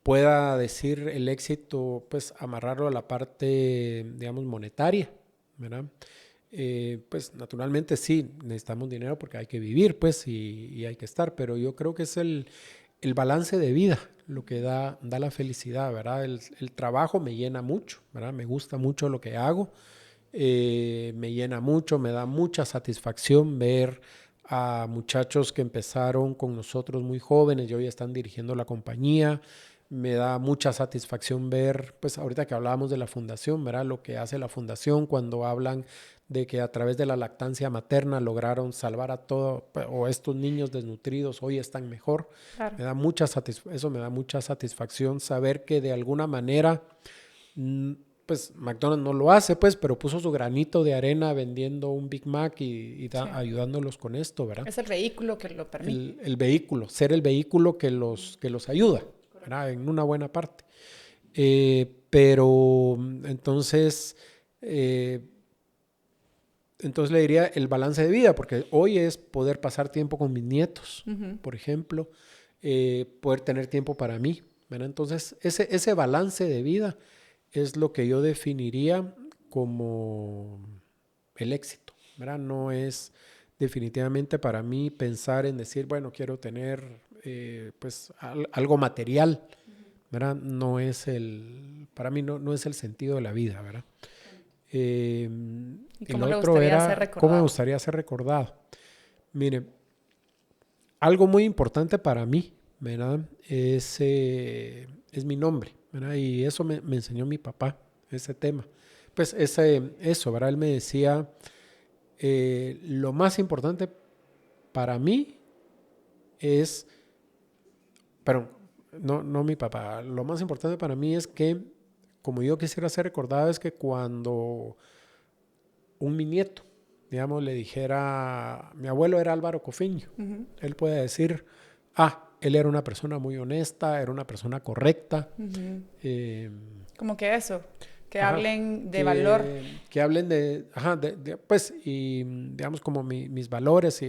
pueda decir el éxito, pues, amarrarlo a la parte, digamos, monetaria, ¿verdad? Pues, naturalmente sí, necesitamos dinero porque hay que vivir, pues, y hay que estar, pero yo creo que es el balance de vida lo que da la felicidad, ¿verdad? El trabajo me llena mucho, ¿verdad? Me gusta mucho lo que hago, me llena mucho, me da mucha satisfacción ver a muchachos que empezaron con nosotros muy jóvenes y hoy están dirigiendo la compañía. Me da mucha satisfacción ver, pues ahorita que hablábamos de la fundación, ¿verdad? Lo que hace la fundación cuando hablan de que a través de la lactancia materna lograron salvar a estos niños desnutridos hoy están mejor. Claro. Eso me da mucha satisfacción saber que de alguna manera, pues McDonald's no lo hace, pues, pero puso su granito de arena vendiendo un Big Mac ayudándolos con esto, ¿verdad? Es el vehículo que lo permite. El vehículo, ser el vehículo que los ayuda, ¿verdad? En una buena parte. Pero entonces le diría el balance de vida, porque hoy es poder pasar tiempo con mis nietos, por ejemplo, poder tener tiempo para mí, ¿verdad? Entonces ese balance de vida es lo que yo definiría como el éxito, ¿verdad? No es definitivamente para mí pensar en decir, bueno, quiero tener pues algo material, ¿verdad? No es para mí no es el sentido de la vida, ¿verdad? ¿Y cómo el le otro gustaría era ser recordado? cómo me gustaría ser recordado. Mire, algo muy importante para mí, ¿verdad? Es mi nombre, ¿verdad? Y eso me enseñó mi papá, ese tema. Pues eso, ¿verdad? Él me decía, lo más importante para mí es, pero no mi papá, lo más importante para mí es que, como yo quisiera ser recordado, es que cuando mi nieto, digamos, le dijera, mi abuelo era Álvaro Cofiño, él puede decir, él era una persona muy honesta, era una persona correcta. Como que eso, que hablen de que, valor. Que hablen pues, y digamos como mis valores,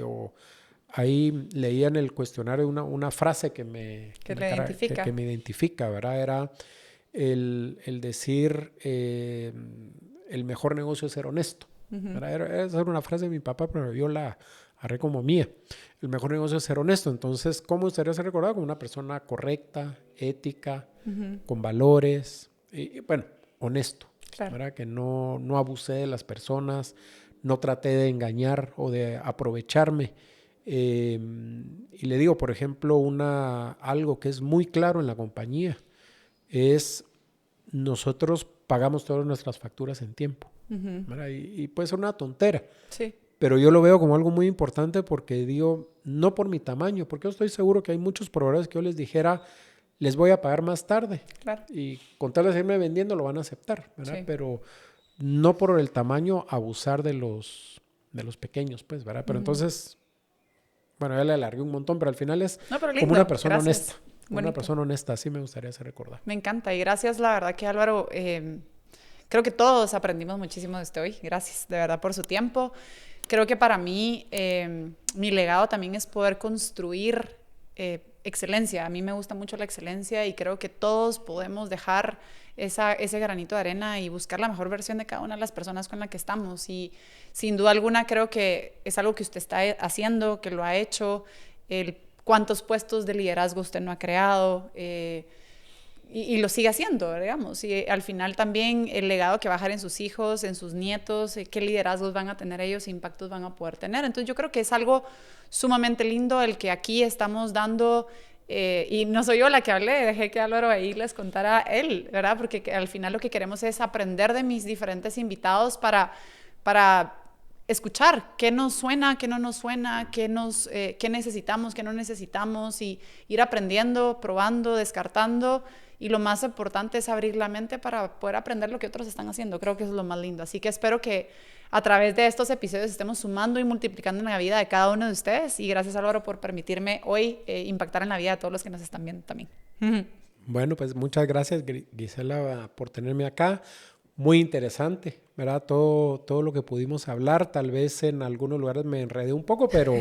ahí leía en el cuestionario una frase que me identifica, ¿verdad? Era el decir, el mejor negocio es ser honesto. Esa era una frase de mi papá, pero yo la agarré como mía. El mejor negocio es ser honesto. Entonces, ¿cómo gustaría ser recordado? Como una persona correcta, ética, con valores, y bueno, honesto. Claro. ¿Verdad? Que no abusé de las personas, no traté de engañar o de aprovecharme. Y le digo, por ejemplo, algo que es muy claro en la compañía es nosotros pagamos todas nuestras facturas en tiempo. Y puede ser una tontera. Sí. Pero yo lo veo como algo muy importante porque digo, no por mi tamaño, porque yo estoy seguro que hay muchos proveedores que yo les dijera, les voy a pagar más tarde. Claro. Y con tal de seguirme vendiendo lo van a aceptar, ¿verdad? Sí. Pero no por el tamaño abusar de los pequeños, pues, ¿verdad? Pero entonces, bueno, ya le alargué un montón, pero al final es como una persona honesta. Una persona honesta, así me gustaría ser recordada. Me encanta y gracias, la verdad que Álvaro, creo que todos aprendimos muchísimo de hoy. Gracias, de verdad, por su tiempo. Creo que para mí, mi legado también es poder construir excelencia. A mí me gusta mucho la excelencia y creo que todos podemos dejar ese granito de arena y buscar la mejor versión de cada una de las personas con las que estamos. Y sin duda alguna creo que es algo que usted está haciendo, que lo ha hecho, cuántos puestos de liderazgo usted no ha creado, y lo sigue haciendo, digamos. Y al final también el legado que va a dejar en sus hijos, en sus nietos, qué liderazgos van a tener ellos, impactos van a poder tener. Entonces yo creo que es algo sumamente lindo el que aquí estamos dando, y no soy yo la que hablé, dejé que Álvaro ahí les contara él, ¿verdad? Porque al final lo que queremos es aprender de mis diferentes invitados para escuchar qué nos suena, qué no nos suena, qué necesitamos, qué no necesitamos, y ir aprendiendo, probando, descartando. Y lo más importante es abrir la mente para poder aprender lo que otros están haciendo. Creo que eso es lo más lindo. Así que espero que a través de estos episodios estemos sumando y multiplicando en la vida de cada uno de ustedes. Y gracias, Álvaro, por permitirme hoy impactar en la vida de todos los que nos están viendo también. Bueno, pues muchas gracias, Gisela, por tenerme acá. Muy interesante, ¿verdad? Todo lo que pudimos hablar. Tal vez en algunos lugares me enredé un poco, pero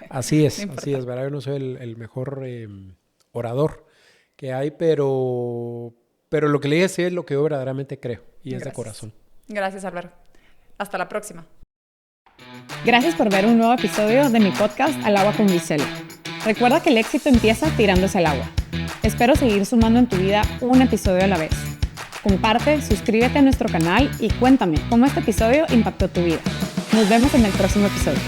así es, ¿verdad? Yo no soy el mejor orador que hay, pero lo que le dije sí es lo que yo verdaderamente creo y es de corazón. Gracias, Álvaro. Hasta la próxima. Gracias por ver un nuevo episodio de mi podcast Al Agua con Gisela. Recuerda que el éxito empieza tirándose al agua. Espero seguir sumando en tu vida un episodio a la vez. Comparte, suscríbete a nuestro canal y cuéntame cómo este episodio impactó tu vida. Nos vemos en el próximo episodio.